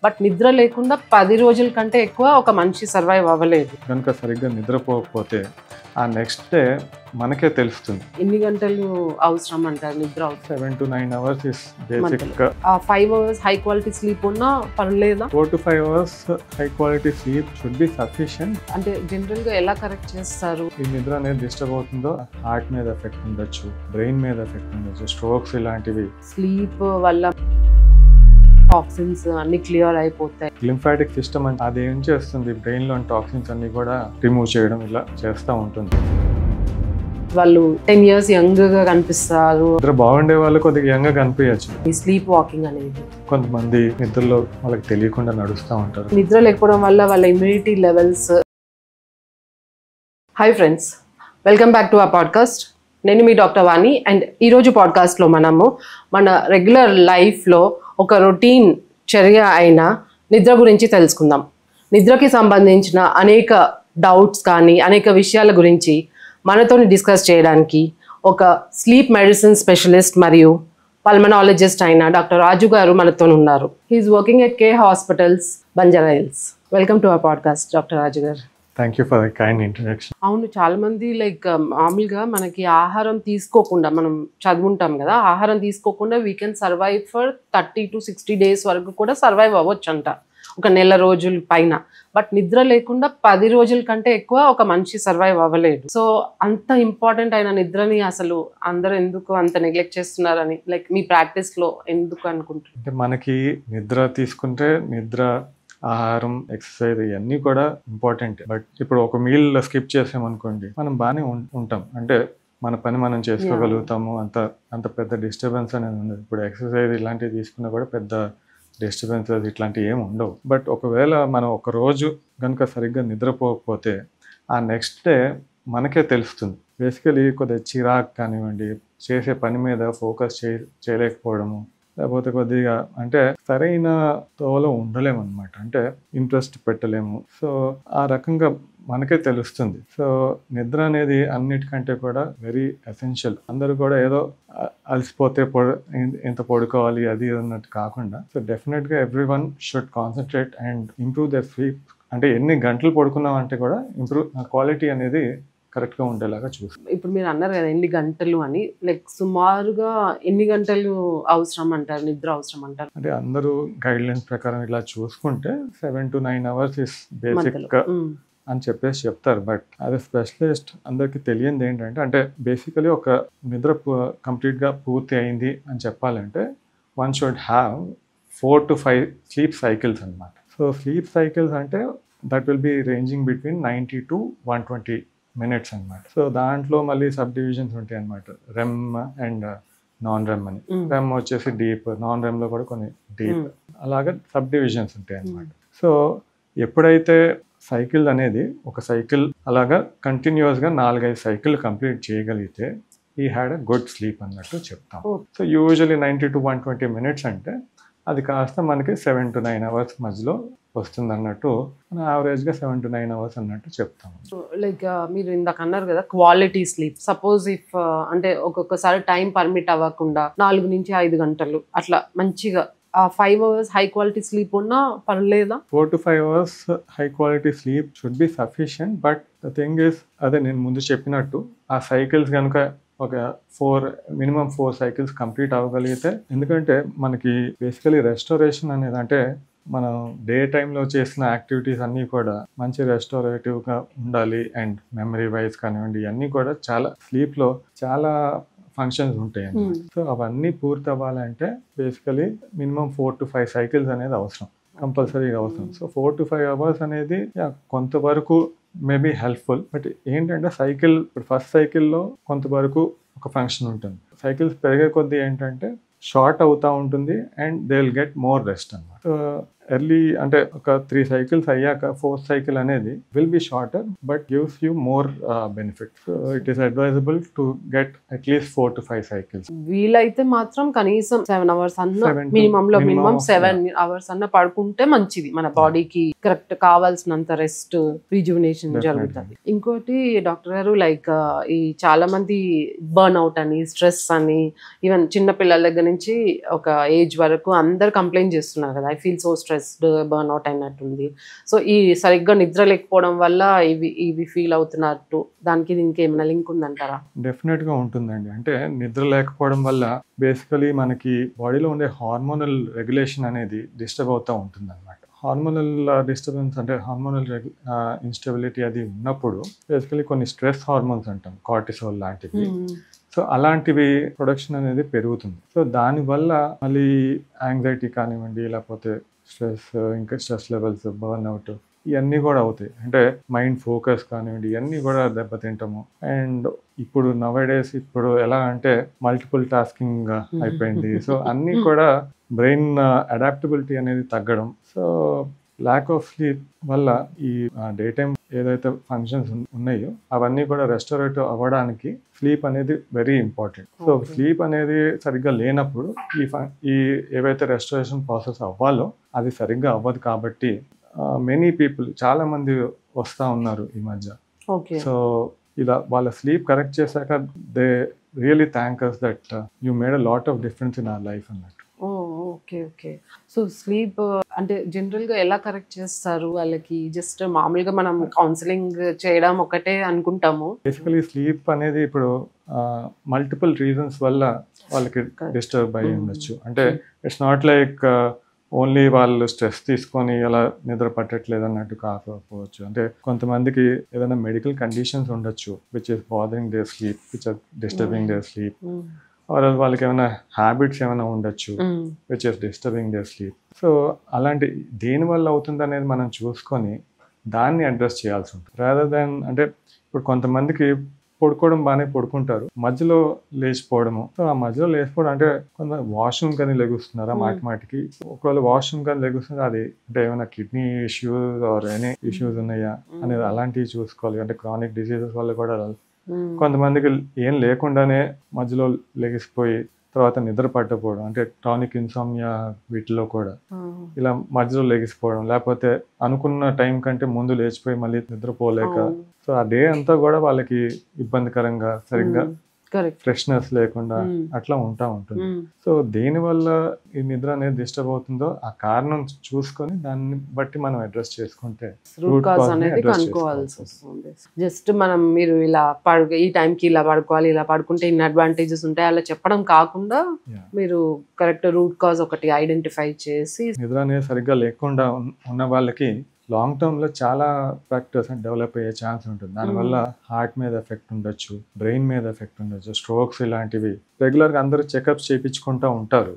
But నిద్ర లేకుండా 10 రోజుల కంటే ఎక్కువ ఒక మనిషి సర్వైవ్ అవ్వలేదు. కనుక సరిగ్గా నిద్రపోకపోతే ఆ నెక్స్ట్ డే మనకే తెలుస్తుంది. ఎన్ని గంటలు అవసరం అంటారు నిద్ర? 7 to 9 hours is basic. 5 hours high quality sleep ఉన్నా పర్లేదా? 4 to 5 hours high quality sleep should be sufficient. అంటే జనరల్ గా ఎలా కరెక్ట్ చేస్తారు? ఈ నిద్ర అనేది డిస్టర్బ్ అవుతుందో హార్ట్ మీద ఎఫెక్ట్ ఉండొచ్చు, బ్రెయిన్ మీద ఎఫెక్ట్ ఉండొచ్చు, స్ట్రోక్స్ ఇలాంటివి. స్లీప్ వల్ల టాక్సిన్స్ అన్ని క్లియర్ అయిపోతాయి. లింఫాటిక్ సిస్టమ్ అది ఏం చేస్తుంది, బ్రెయిన్ లో టాక్సిన్స్ అన్ని కూడా రిమూవ్ చేయడం ఇలా చేస్తూ ఉంటుంది. వాళ్ళు 10 years యంగ్ గా కనిపిస్తారు. నిద్ర బాగుండే వాళ్ళు కొద్దిగా యంగ్ గా కనిపించచ్చు. ఈ స్లీప్ వాకింగ్ అనేది కొంతమంది నిద్రలో వాళ్ళకి తెలియకుండా నడుస్తూ ఉంటారు. నిద్ర లేకపోవడం వల్ల వాళ్ళ immunity levels. Hi friends, welcome back to our podcast. నేను మీ డాక్టర్ వాణి. అండ్ ఈరోజు పాడ్కాస్ట్లో మనము మన రెగ్యులర్ లైఫ్లో ఒక రొటీన్ చర్య అయిన నిద్ర గురించి తెలుసుకుందాం. నిద్రకి సంబంధించిన అనేక డౌట్స్ కానీ అనేక విషయాల గురించి మనతో డిస్కస్ చేయడానికి ఒక స్లీప్ మెడిసిన్ స్పెషలిస్ట్ మరియు పల్మనాలజిస్ట్ అయిన డాక్టర్ రాజు గారు మనతో ఉన్నారు. He is working at K hospitals, Banjara Hills. Welcome to our podcast doctor Raju garu. Thank you for the kind introduction. అవును, చాలా మంది మామూలుగా మనకి ఆహారం తీసుకోకుండా, మనం చదువుంటాం కదా, ఆహారం తీసుకోకుండా we can survive for 30 to 60 days వరకు కూడా సర్వైవ్ అవ్వచ్చు అంట, ఒక నెల రోజుల పైన. బట్ నిద్ర లేకుండా 10 రోజుల కంటే ఎక్కువ ఒక మనిషి సర్వైవ్ అవ్వలేదు. సో అంత ఇంపార్టెంట్ అయిన నిద్రని అసలు అందరూ ఎందుకు అంత నెగ్లెక్ట్ చేస్తున్నారని మీ ప్రాక్టీస్లో ఎందుకు అనుకుంటున్నారు? అంటే మనకి నిద్ర తీసుకుంటే నిద్ర, ఆహారం, ఎక్సర్సైజ్ ఇవన్నీ కూడా ఇంపార్టెంట్. బట్ ఇప్పుడు ఒక మీల్ స్కిప్ చేసామనుకోండి, మనం బాగానే ఉంటాం, అంటే మన పని మనం చేసుకోగలుగుతాము. అంత పెద్ద డిస్టర్బెన్స్ అనేది ఉండదు. ఇప్పుడు ఎక్సర్సైజ్ ఇలాంటివి తీసుకున్నా కూడా పెద్ద డిస్టర్బెన్సెస్ ఇట్లాంటివి ఏమి ఉండవు. బట్ ఒకవేళ మనం ఒక రోజు కనుక సరిగ్గా నిద్రపోకపోతే ఆ నెక్స్ట్ డే మనకే తెలుస్తుంది. బేసికలీ కొద్దిగా చిరాకు కానివ్వండి, చేసే పని మీద ఫోకస్ చేయలేకపోవడము, లేకపోతే కొద్దిగా అంటే సరైన తోవలో ఉండలేము అనమాట, అంటే ఇంట్రెస్ట్ పెట్టలేము. సో ఆ రకంగా మనకే తెలుస్తుంది. సో నిద్ర అనేది అన్నిటికంటే కూడా వెరీ ఎసెన్షియల్. అందరూ కూడా ఏదో అలసిపోతే ఎంత పడుకోవాలి అది అన్నట్టు కాకుండా, సో డెఫినెట్గా everyone should concentrate and improve their sleep. అంటే ఎన్ని గంటలు పడుకున్నాం అంటే కూడా క్వాలిటీ అనేది కరెక్ట్గా ఉండేలాగా చూస్తాం. ఇప్పుడు మీరు అన్నారు కదా ఎన్ని గంటలు అని, సుమారుగా ఎన్ని గంటలు అవసరం అంటారు, నిద్ర అవసరం అంటారు? అంటే అందరూ గైడ్ లైన్స్ ప్రకారం ఇలా చూసుకుంటే 7 to 9 hours ఇస్ బేసిక్ అని చెప్పేసి చెప్తారు. బట్ యాజ్ ఎ స్పెషలిస్ట్ అందరికి తెలియంది ఏంటంటే, అంటే బేసికలీ ఒక నిద్ర కంప్లీట్గా పూర్తి అయింది అని చెప్పాలంటే one should have 4 to 5 sleep cycles అనమాట. సో స్లీప్ సైకిల్స్ అంటే that will B ranging between 90 to 120 minutes అనమాట. సో దాంట్లో మళ్ళీ సబ్ డివిజన్స్ ఉంటాయి అనమాట, రెమ్ అండ్ నాన్ రెమ్ అని. రెమ్ వచ్చేసి డీప్, నాన్ రెమ్లో కూడా కొన్ని డీప్, అలాగా సబ్ డివిజన్స్ ఉంటాయి అనమాట. సో ఎప్పుడైతే సైకిల్ అనేది ఒక సైకిల్ అలాగా కంటిన్యూస్గా 4-5 సైకిల్ కంప్లీట్ చేయగలిగితే ఈ హ్యాడ్ అ గుడ్ స్లీప్ అన్నట్టు చెప్తాం. సో యూజువల్లీ 90 to 120 minutes అంటే అది కాస్త మనకి 7 to 9 hours మధ్యలో వస్తుంది అన్నట్టు, యావరేజ్గా 7 to 9 hours అన్నట్టు చెప్తాము. మీరు ఇందాక అన్నారు కదా క్వాలిటీ స్లీప్. సపోజ్ ఇఫ్ అంటే ఒక్కొక్కసారి టైం పర్మిట్ అవ్వకుండా 4 నుంచి 5 గంటలు అట్లా మంచిగా 5 hours హై క్వాలిటీ స్లీప్ ఉన్నా పర్లేదా? 4 to 5 hours high quality sleep should be sufficient. But the thing is, అదే నేను ముందు చెప్పినట్టు ఆ సైకిల్స్ కనుక ఒక మినిమం 4 సైకిల్స్ కంప్లీట్ అవ్వగలిగితే, ఎందుకంటే మనకి బేసికలీ రెస్టోరేషన్ అనేది, అంటే మనం డే టైంలో చేసిన యాక్టివిటీస్ అన్నీ కూడా మంచి రెస్టోరేటివ్గా ఉండాలి. అండ్ మెమరీ వైజ్ కానివ్వండి, ఇవన్నీ కూడా చాలా స్లీప్లో చాలా ఫంక్షన్స్ ఉంటాయి అన్నమాట. సో అవన్నీ పూర్తి అవ్వాలంటే బేసికలీ మినిమం 4 to 5 సైకిల్స్ అనేది అవసరం, కంపల్సరీగా అవసరం. సో 4 to 5 hours అనేది కొంతవరకు మేబీ హెల్ప్ఫుల్. బట్ ఏంటంటే సైకిల్, ఇప్పుడు ఫస్ట్ సైకిల్లో కొంతవరకు ఒక ఫంక్షన్ ఉంటుంది. సైకిల్స్ పెరిగే కొద్దీ ఏంటంటే షార్ట్ అవుతూ ఉంటుంది and they will get more rest అన్నమాట. సో ఎర్లీ అంటే ఒక 3 cycles అయ్యాక 4th cycle అనేది will be shorter but gives you more benefit. So it is advisable to get at least 4 to 5 cycles. వీలైతే మాత్రం కనీసం 7 hours అన్న మినిమం 7 hours అన్న పడుకుంటే మంచిది, మన బాడీకి కరెక్ట్ కావాల్సినంత రెస్ట్, రిజువినేషన్ జరుగుతుంది. ఇంకోటి డాక్టర్ గారు, ఈ చాలా మంది బర్న్ అవుట్ అని, స్ట్రెస్ అని, ఈవెన్ చిన్న పిల్లల దగ్గర నుంచి ఒక ఏజ్ వరకు అందరు కంప్లైంట్ చేస్తున్నారు కదా, I feel so stressed, burnout అయినట్టుంది. సో ఈ సరిగ్గా నిద్ర లేకపోవడం వల్ల ఇవి ఫీల్ అవుతున్నట్టు, దానికి దీనికి ఏమైనా లింక్ ఉందంటారా? డెఫినెట్గా ఉంటుందండి. అంటే నిద్ర లేకపోవడం వల్ల బేసికలీ మనకి బాడీలో ఉండే హార్మోనల్ రెగ్యులేషన్ అనేది డిస్టర్బ్ అవుతూ ఉంటుంది అనమాట. హార్మోనల్ డిస్టర్బెన్స్ అంటే హార్మోనల్ ఇన్స్టెబిలిటీ అది ఉన్నప్పుడు బేసికలీ కొన్ని స్ట్రెస్ హార్మోన్స్ అంటాం, కార్టిసోల్ లాంటివి. సో అలాంటివి ప్రొడక్షన్ అనేది పెరుగుతుంది. సో దానివల్ల మళ్ళీ యాంగ్జైటీ కానివ్వండి, లేకపోతే స్ట్రెస్, ఇంకా స్ట్రెస్ లెవెల్స్, బర్న్అవుట్ ఇవన్నీ కూడా అవుతాయి. అంటే మైండ్ ఫోకస్ కానివ్వండి, ఇవన్నీ కూడా దెబ్బతింటాము. అండ్ ఇప్పుడు నవడేస్ ఇప్పుడు ఎలా అంటే మల్టిపుల్ టాస్కింగ్ అయిపోయింది. సో అన్నీ కూడా బ్రెయిన్ అడాప్టబిలిటీ అనేది తగ్గడం. సో ల్యాక్ ఆఫ్ స్లీప్ వల్ల ఈ డే టైం ఏదైతే ఫంక్షన్స్ ఉన్నాయో అవన్నీ కూడా రెస్టోరేటివ్ అవ్వడానికి స్లీప్ అనేది వెరీ ఇంపార్టెంట్. సో స్లీప్ అనేది సరిగ్గా లేనప్పుడు ఈ ఏవైతే రెస్టోరేషన్ ప్రాసెస్ అవ్వాలో అది సరిగ్గా అవ్వదు. కాబట్టి మెనీ పీపుల్ చాలా మంది వస్తూ ఉన్నారు ఈ మధ్య. సో ఇలా వాళ్ళ స్లీప్ కరెక్ట్ చేశాక they really thank us that you made a lot of difference in our life అన్నట్టు. Okay okay. సో స్లీప్ అంటే జనరల్గా ఎలా కరెక్ట్ చేస్తారు వాళ్ళకి? జస్ట్ మామూలుగా మనం కౌన్సిలింగ్ చేయడం ఒకటే అనుకుంటాము. బేసికలీ స్లీప్ అనేది ఇప్పుడు మల్టిపుల్ రీజన్స్ వల్ల వాళ్ళకి డిస్టర్బ్ అయ్యి ఉండొచ్చు. అంటే ఇట్స్ నాట్ లైక్ ఓన్లీ వాళ్ళు స్ట్రెస్ తీసుకొని అలా నిద్ర పట్టట్లేదు అన్నట్టు కాకపోవచ్చు. అంటే కొంతమందికి ఏదైనా మెడికల్ కండిషన్స్ ఉండొచ్చు which is bothering their sleep, which are disturbing their sleep. Or వాళ్ళకి ఏమైనా హ్యాబిట్స్ ఏమైనా ఉండొచ్చు which is disturbing their sleep. So అలాంటి దేనివల్ల అవుతుంది అనేది మనం చూసుకొని దాన్ని అడ్రస్ చేయాల్సి ఉంటుంది. రాదర్ దాన్ అంటే ఇప్పుడు కొంతమందికి పడుకోవడం బాగానే పడుకుంటారు, మధ్యలో లేచిపోవడము. సో ఆ మధ్యలో లేచిపోవడం అంటే కొంత వాష్రూమ్ కానీ లెగుస్తున్నారా మాటికి. ఒకవేళ వాష్రూమ్ కానీ లెగుస్తుంది అది అంటే ఏమైనా kidney issues or any issues ఉన్నాయా అనేది అలాంటివి చూసుకోవాలి. అంటే క్రానిక్ డిసీజెస్ వల్ల కూడా కొంతమందికి ఏం లేకుండానే మధ్యలో లెగిసిపోయి తర్వాత నిద్ర పట్టకపోవడం, అంటే క్రానిక్ ఇన్సామ్నియా వీటిలో కూడా ఇలా మధ్యలో లెగిసిపోవడం, లేకపోతే అనుకున్న టైం కంటే ముందు లేచిపోయి మళ్ళీ నిద్రపోలేక సో ఆ డే అంతా కూడా వాళ్ళకి ఇబ్బందికరంగా సరిగ్గా ఫ్రెష్నెస్ లేకుండా అట్లా ఉంటుంది. సో దేనివల్ల ఈ నిద్ర అనేది డిస్టర్బ్ అవుతుందో ఆ కారణం చూసుకొని దాన్ని బట్టి మనం అడ్రస్ చేసుకుంటే రూట్ కాజ్ అనేది కనుక్కోవాల్సి వస్తుంది. జస్ట్ మనం మీరు ఇలా ఈ టైంకి ఇలా పడుకోవాలి, ఇలా పడుకుంటే ఇన్ని అడ్వాంటేజెస్ ఉంటాయి అలా చెప్పడం కాకుండా మీరు కరెక్ట్ రూట్ కాజ్ ఒకటి ఐడెంటిఫై చేసి నిద్ర అనేది సరిగ్గా లేకుండా ఉన్న వాళ్ళకి లాంగ్ టర్మ్లో చాలా ఫ్యాక్టర్స్ డెవలప్ అయ్యే ఛాన్స్ ఉంటుంది. దానివల్ల హార్ట్ మీద ఎఫెక్ట్ ఉండొచ్చు, బ్రెయిన్ మీద ఎఫెక్ట్ ఉండొచ్చు, స్ట్రోక్స్ ఇలాంటివి. రెగ్యులర్గా అందరూ చెకప్స్ చేయించుకుంటూ ఉంటారు.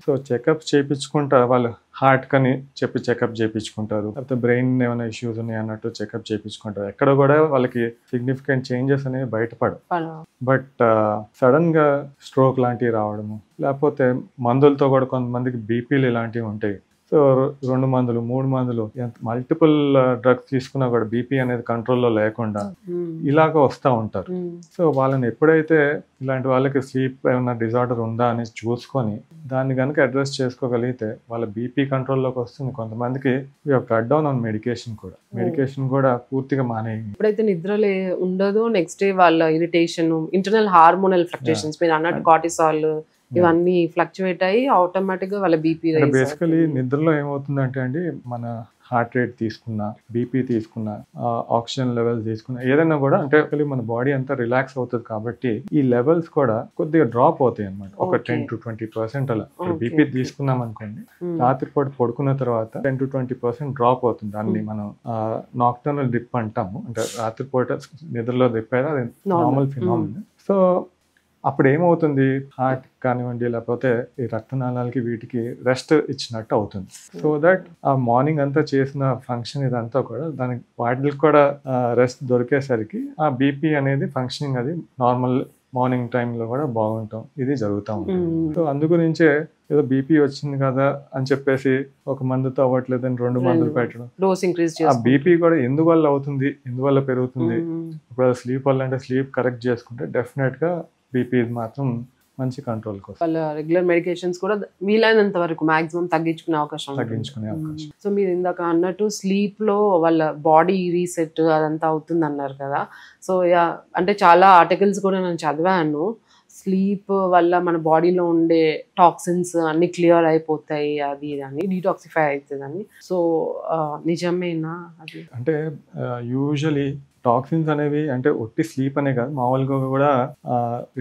సో చెకప్స్ చేయించుకుంటా వాళ్ళు హార్ట్ కని చెప్పి చెకప్ చేయించుకుంటారు, లేకపోతే బ్రెయిన్ ఏమైనా ఇష్యూస్ ఉన్నాయి అన్నట్టు చెకప్ చేయించుకుంటారు. ఎక్కడ కూడా వాళ్ళకి సిగ్నిఫికెంట్ చేంజెస్ అనేవి బయటపడవు. బట్ సడన్ గా స్ట్రోక్ లాంటివి రావడము, లేకపోతే మందులతో కూడా కొంతమందికి బీపీలు ఇలాంటివి ఉంటాయి. సో 2 మందులు 3 మందులు మల్టిపుల్ డ్రగ్స్ తీసుకున్నా కూడా బీపీ అనేది కంట్రోల్లో లేకుండా ఇలాగ వస్తూ ఉంటారు. సో వాళ్ళని ఎప్పుడైతే ఇలాంటి వాళ్ళకి స్లీప్ ఏమైనా డిజార్డర్ ఉందా అని చూసుకొని దాన్ని కనుక అడ్రస్ చేసుకోగలిగితే వాళ్ళ బీపీ కంట్రోల్లోకి వస్తుంది. కొంతమందికి కట్ డౌన్ ఆన్ మెడికేషన్ కూడా పూర్తిగా మానేయండి. ఎప్పుడైతే నిద్ర ఉండదో నెక్స్ట్ డే వాళ్ళ ఇరిటేషన్, ఇంటర్నల్ హార్మోనల్ ఫ్లక్చుయేషన్స్ మీరు అన్నట్టు కార్టిసాల్ ఇవన్నీ ఫ్లక్చువేట్ అయ్యి ఆటోమేటిక్ గా వాళ్ళ బీపీ బేసికలీ నిద్రలో ఏమవుతుందంటే అండి, మన హార్ట్ రేట్ తీసుకున్నా, బీపీ తీసుకున్నా, ఆక్సిజన్ లెవెల్స్ తీసుకున్నా, ఏదైనా కూడా అంటే మన బాడీ అంతా రిలాక్స్ అవుతుంది. కాబట్టి ఈ లెవెల్స్ కూడా కొద్దిగా డ్రాప్ అవుతాయి అనమాట. ఒక 10 to 20% అలా. బీపీ తీసుకున్నాం అనుకోండి, రాత్రిపూట పడుకున్న తర్వాత 10 to 20% డ్రాప్ అవుతుంది. దాన్ని మనం నాక్టర్నల్ డిప్ అంటాము. అంటే రాత్రిపూట నిద్రలో డిప్ అయితే అది నార్మల్ ఫినామినల్. సో అప్పుడు ఏమవుతుంది, హార్ట్ కానివ్వండి లేకపోతే ఈ రక్తనాళాలకి వీటికి రెస్ట్ ఇచ్చినట్టు అవుతుంది. సో దట్ ఆ మార్నింగ్ అంతా చేసిన ఫంక్షన్ ఇదంతా కూడా వాటికి కూడా రెస్ట్ దొరికేసరికి ఆ బీపీ అనేది ఫంక్షనింగ్ అది నార్మల్ మార్నింగ్ టైంలో కూడా బాగుంటాం ఇది జరుగుతూ ఉంటుంది. సో అందుగురించే ఏదో బీపీ వచ్చింది కదా అని చెప్పేసి ఒక మందుతో అవ్వట్లేదని 2 మందులు పెట్టడం, ఆ బీపీ కూడా ఎందువల్ల అవుతుంది, ఎందువల్ల పెరుగుతుంది. ఇప్పుడు స్లీప్ వల్ల అంటే స్లీప్ కరెక్ట్ చేసుకుంటే డెఫినెట్ గా బీపీ మాత్రం మంచి కంట్రోల్ కోసం వాళ్ళ రెగ్యులర్ మెడికేషన్స్ కూడా వీలైనంత వరకు మాక్సిమం తగ్గించుకునే అవకాశం. సో మీరు ఇందాక అన్నట్టు స్లీప్ లో వాళ్ళ బాడీ రీసెట్ అదంతా అవుతుంది అన్నారు కదా. సో అంటే చాలా ఆర్టికల్స్ కూడా నేను చదివాను. స్లీప్ వల్ల మన బాడీలో ఉండే టాక్సిన్స్ అన్ని క్లియర్ అయిపోతాయి, అది అని డీటాక్సిఫై అవుతుందని. సో నిజమేనా అది? అంటే యూజువలీ టాక్సిన్స్ అనేవి అంటే ఒట్టి స్లీప్ అనే కాదు, మామూలుగా కూడా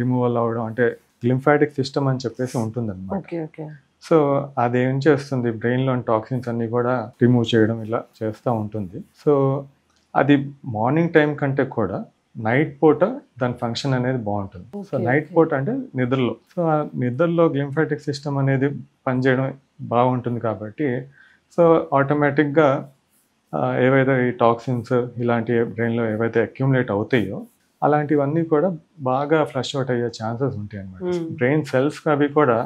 రిమూవల్ అవ్వడం, అంటే లింఫాటిక్ సిస్టమ్ అని చెప్పేసి ఉంటుందన్నమాట. Okay okay. సో అదేం చేస్తుంది, బ్రెయిన్లోని టాక్సిన్స్ అన్ని కూడా రిమూవ్ చేయడం ఇలా చేస్తూ ఉంటుంది. సో అది మార్నింగ్ టైం కంటే కూడా నైట్ పూట దాని ఫంక్షన్ అనేది బాగుంటుంది. సో నైట్ పూట అంటే నిద్రలో, సో ఆ నిద్రలో లింఫాటిక్ సిస్టమ్ అనేది పనిచేయడం బాగుంటుంది కాబట్టి సో ఆటోమేటిక్గా ఏవైతే ఈ టాక్సిన్స్ ఇలాంటి బ్రెయిన్లో ఏవైతే అక్యుములేట్ అవుతాయో అలాంటివన్నీ కూడా బాగా ఫ్లష్ అవుట్ అయ్యే ఛాన్సెస్ ఉంటాయి అన్నమాట. బ్రెయిన్ సెల్స్ అవి కూడా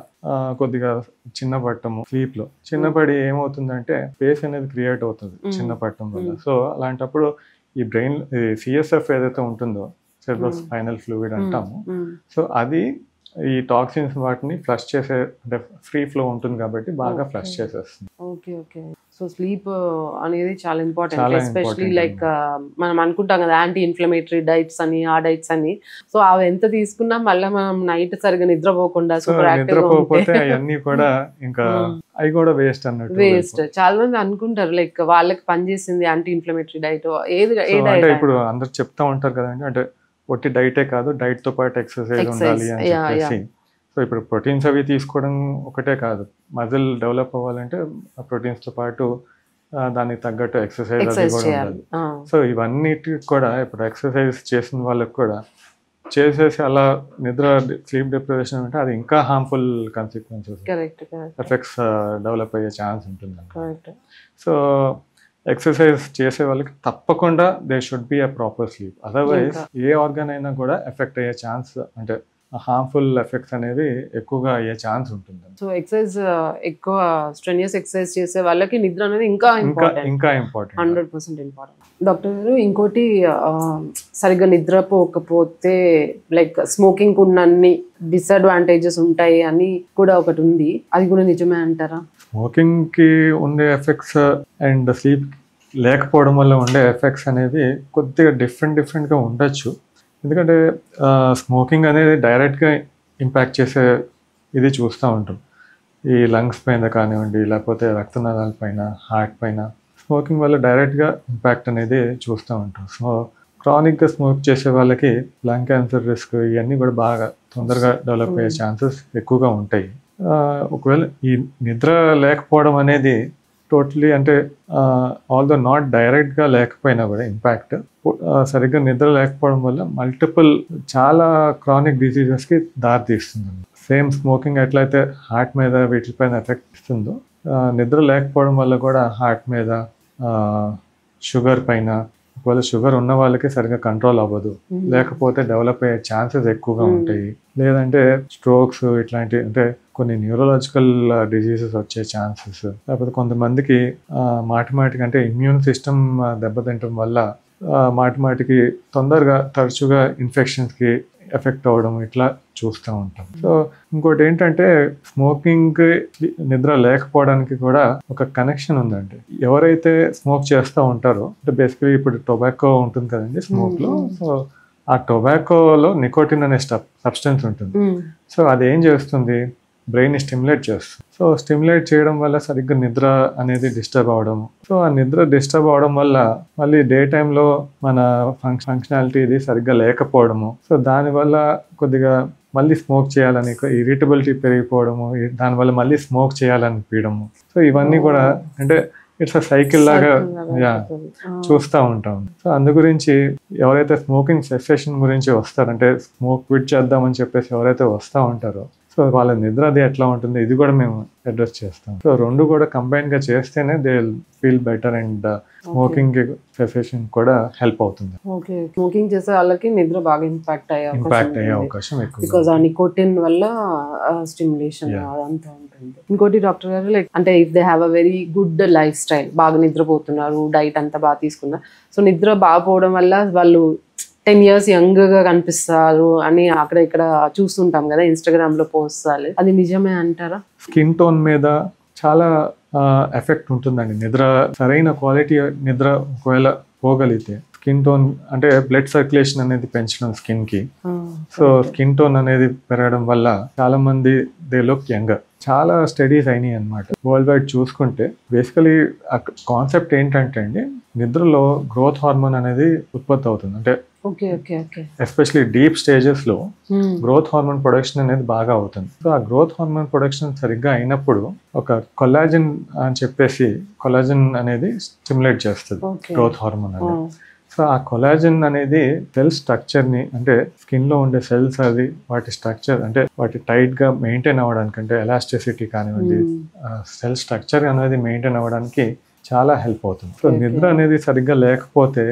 కొద్దిగా చిన్నపట్టము, స్లీప్లో చిన్నపడి ఏమవుతుందంటే స్పేస్ అనేది క్రియేట్ అవుతుంది చిన్నపట్టం వల్ల. సో అలాంటప్పుడు ఈ బ్రెయిన్ సిఎస్ఎఫ్ ఏదైతే ఉంటుందో, సెరెబ్రల్ స్పైనల్ ఫ్లూయిడ్ అంటాము, సో అది ఈ టాక్సిన్స్ వాటిని ఫ్లష్ చేసే, అంటే ఫ్రీ ఫ్లో ఉంటుంది కాబట్టి బాగా ఫ్లష్ చేసేస్తుంది. Okay okay. సో స్లీప్ అనేది చాలా ఇంపార్టెంట్, ఎస్పెషలీ లైక్ మనం అనుకుంటాం కదా యాంటీ ఇన్ఫ్లమేటరీ డైట్స్ అని, ఆ డైట్స్ అని. సో అవి ఎంత తీసుకున్నా మళ్ళీ మనం నైట్ సరిగా నిద్రపోకుండా నిద్రపోతే అవన్నీ కూడా ఇంకా అవి కూడా వేస్ట్ అన్నట్టు. వేస్ట్. చాలా మంది అనుకుంటారు లైక్ వాళ్ళకి పనిచేసింది యాంటీ ఇన్ఫ్లమేటరీ డైట్, ఏది అంటే ఇప్పుడు అందరు చెప్తా ఉంటారు కదండి, అంటే ఒట్టి డైటే కాదు, డైట్ తో పాటు ఎక్సర్సైజ్ ఉండాలి అని చెప్పేసి. సో ఇప్పుడు ప్రోటీన్స్ అవి తీసుకోవడం ఒకటే కాదు, మజిల్ డెవలప్ అవ్వాలంటే ఆ ప్రోటీన్స్ తో పాటు దానికి తగ్గట్టు ఎక్సర్సైజ్ అది కూడా ఉండాలి. సో ఇవన్నిటికి కూడా ఇప్పుడు ఎక్సర్సైజ్ చేసిన వాళ్ళకి కూడా చేసేసి అలా నిద్ర, స్లీప్ డిప్రైవేషన్ అంటే అది ఇంకా హార్మ్ఫుల్ కాన్సిక్వెన్సెస్, ఎఫెక్ట్స్ డెవలప్ అయ్యే ఛాన్స్ ఉంటుంది. సో ఎక్సర్సైజ్ చేసే వాళ్ళకి తప్పకుండా they should be a proper sleep, otherwise A organ అయినా కూడా ఎఫెక్ట్ అయ్యే ఛాన్స్, అంటే హార్మ్ఫుల్ ఎఫెక్ట్స్ అనేవి ఎక్కువగా అయ్యే ఛాన్స్ ఉంటుంది. సో ఎక్సర్సైజ్ ఎక్కువ స్ట్రెనియస్ ఎక్సర్సైజ్ చేసే వాళ్ళకి నిద్ర అనేది ఇంకా ఇంపార్టెంట్, 100% ఇంపార్టెంట్. డాక్టర్ గారు, ఇంకోటి సరిగ్గా నిద్రపోకపోతే లైక్ స్మోకింగ్ ఉన్నన్ని డిసడ్వాంటేజెస్ ఉంటాయి అని కూడా ఒకటి ఉంది, అది కూడా నిజమే అంటారా? స్మోకింగ్ కి ఉండే ఎఫెక్ట్స్ అండ్ స్లీప్ లేకపోవడం వల్ల ఉండే ఎఫెక్ట్స్ అనేవి కొద్దిగా డిఫరెంట్గా ఉండొచ్చు. ఎందుకంటే స్మోకింగ్ అనేది డైరెక్ట్గా ఇంపాక్ట్ చేసే ఇది చూస్తూ ఉంటాం, ఈ లంగ్స్ పైన కానివ్వండి, లేకపోతే రక్తనాళాల పైన, హార్ట్ పైన స్మోకింగ్ వల్ల డైరెక్ట్గా ఇంపాక్ట్ అనేది చూస్తూ ఉంటాం. సో క్రానిక్గా స్మోక్ చేసే వాళ్ళకి లంగ్ క్యాన్సర్ రిస్క్ ఇవన్నీ కూడా బాగా తొందరగా డెవలప్ అయ్యే ఛాన్సెస్ ఎక్కువగా ఉంటాయి. ఒకవేళ ఈ నిద్ర లేకపోవడం అనేది టోటలీ, అంటే ఆల్దో నాట్ డైరెక్ట్గా లేకపోయినా కూడా ఇంపాక్ట్, సరిగ్గా నిద్ర లేకపోవడం వల్ల మల్టిపుల్ చాలా క్రానిక్ డిసీజెస్కి దారితీస్తుంది. సేమ్ స్మోకింగ్ ఎట్లయితే హార్ట్ మీద వీటిపైన ఎఫెక్ట్ ఇస్తుందో, నిద్ర లేకపోవడం వల్ల కూడా హార్ట్ మీద, షుగర్ పైన, ఒకవేళ షుగర్ ఉన్న వాళ్ళకి సరిగ్గా కంట్రోల్ అవ్వదు, లేకపోతే డెవలప్ అయ్యే ఛాన్సెస్ ఎక్కువగా ఉంటాయి. లేదంటే స్ట్రోక్స్ ఇట్లాంటి, అంటే కొన్ని న్యూరలాజికల్ డిజీజెస్ వచ్చే ఛాన్సెస్, లేకపోతే కొంతమందికి మాటిమాటికి అంటే ఇమ్యూన్ సిస్టమ్ దెబ్బతింటం వల్ల మాటిమాటికి తొందరగా తరచుగా ఇన్ఫెక్షన్స్కి ఎఫెక్ట్ అవ్వడం ఇట్లా చూస్తూ ఉంటాం. సో ఇంకోటి ఏంటంటే స్మోకింగ్ నిద్ర లేకపోవడానికి కూడా ఒక కనెక్షన్ ఉందండి. ఎవరైతే స్మోక్ చేస్తూ ఉంటారో, అంటే బేసికలీ ఇప్పుడు టొబాకో ఉంటుంది కదండి స్మోక్లో, సో ఆ టొబాకోలో నికోటిన్ అనే సబ్స్టెన్స్ ఉంటుంది. సో అదేం చేస్తుంది, బ్రెయిన్ని స్టిమ్యులేట్ చేస్తుంది. సో స్టిమ్యులేట్ చేయడం వల్ల సరిగ్గా నిద్ర అనేది డిస్టర్బ్ అవడం, సో ఆ నిద్ర డిస్టర్బ్ అవడం వల్ల మళ్ళీ డే టైంలో మన ఫంక్షనాలిటీ ఇది సరిగ్గా లేకపోవడము, సో దానివల్ల కొద్దిగా మళ్ళీ స్మోక్ చేయాలని ఇరిటబిలిటీ పెరిగిపోవడము, దానివల్ల మళ్ళీ స్మోక్ చేయాలనిపించడము. సో ఇవన్నీ కూడా అంటే ఇట్స్ అ సైకిల్ లాగా చూస్తూ ఉంటాం. సో అందు గురించి ఎవరైతే స్మోకింగ్ సెసెషన్ గురించి వస్తారంటే స్మోక్ క్విట్ చేద్దామని చెప్పేసి ఎవరైతే వస్తూ ఉంటారో, సో వాళ్ళ నిద్ర అది ఎట్లా ఉంటుంది ఇది కూడా మేము అడ్రస్ చేస్తాం. సో రెండు కూడా కంబైన్గా చేస్తేనే they feel better and smoking cessation కూడా హెల్ప్ అవుతుంది. ఓకే, స్మోకింగ్ చేసే వాళ్ళకి నిద్ర బాగా ఇంపాక్ట్ అయ్యే అవకాశం ఎక్కువ, బికాజ్ ఆ నికోటిన్ వల్ల స్టిమ్యులేషన్ అదంతా ఉంటుంది. ఇంకోటి డాక్టర్ గారు, లైక్ అంటే if they have a very good life style, బాగా నిద్రపోతున్నారు, డైట్ అంతా బాగా తీసుకున్నారు, సో నిద్ర బాగా పోవడం వల్ల వాళ్ళు 10 years యంగ్గా కనిపిస్తారు అని అక్కడ ఇక్కడ చూస్తుంటాం కదా ఇన్స్టాగ్రామ్ లో పోస్ట్, అది నిజమే అంటారా? స్కిన్ టోన్ మీద చాలా ఎఫెక్ట్ ఉంటుందండి. నిద్ర సరైన క్వాలిటీ నిద్ర ఒకవేళ పోగలిగితే స్కిన్ టోన్ అంటే బ్లడ్ సర్క్యులేషన్ అనేది పెంచడం స్కిన్ కి. సో స్కిన్ టోన్ అనేది పెరగడం వల్ల చాలా మంది దే లుక్ యంగర్. చాలా స్టడీస్ అయినాయి అనమాట వరల్డ్ వైడ్ చూసుకుంటే. బేసికలీ కాన్సెప్ట్ ఏంటంటే అండి, నిద్రలో గ్రోత్ హార్మోన్ అనేది ఉత్పత్తి అవుతుంది. అంటే ఎస్పెషలీ డీప్ స్టేజెస్ లో గ్రోత్ హార్మోన్ ప్రొడక్షన్ అనేది బాగా అవుతుంది. సో ఆ గ్రోత్ హార్మోన్ ప్రొడక్షన్ సరిగ్గా అయినప్పుడు ఒక కొలాజిన్ అని చెప్పేసి కొలాజిన్ అనేది స్టిమ్యులేట్ చేస్తుంది గ్రోత్ హార్మోన్ అనేది. సో ఆ కొలాజిన్ అనేది సెల్ స్ట్రక్చర్ ని, అంటే స్కిన్ లో ఉండే సెల్స్ అది వాటి స్ట్రక్చర్ అంటే వాటి టైట్ గా మెయింటైన్ అవ్వడానికి, అంటే ఎలాస్టిసిటీ కానివ్వండి సెల్ స్ట్రక్చర్ అనేది మెయింటైన్ అవ్వడానికి చాలా హెల్ప్ అవుతుంది. సో నిద్ర అనేది సరిగ్గా లేకపోతే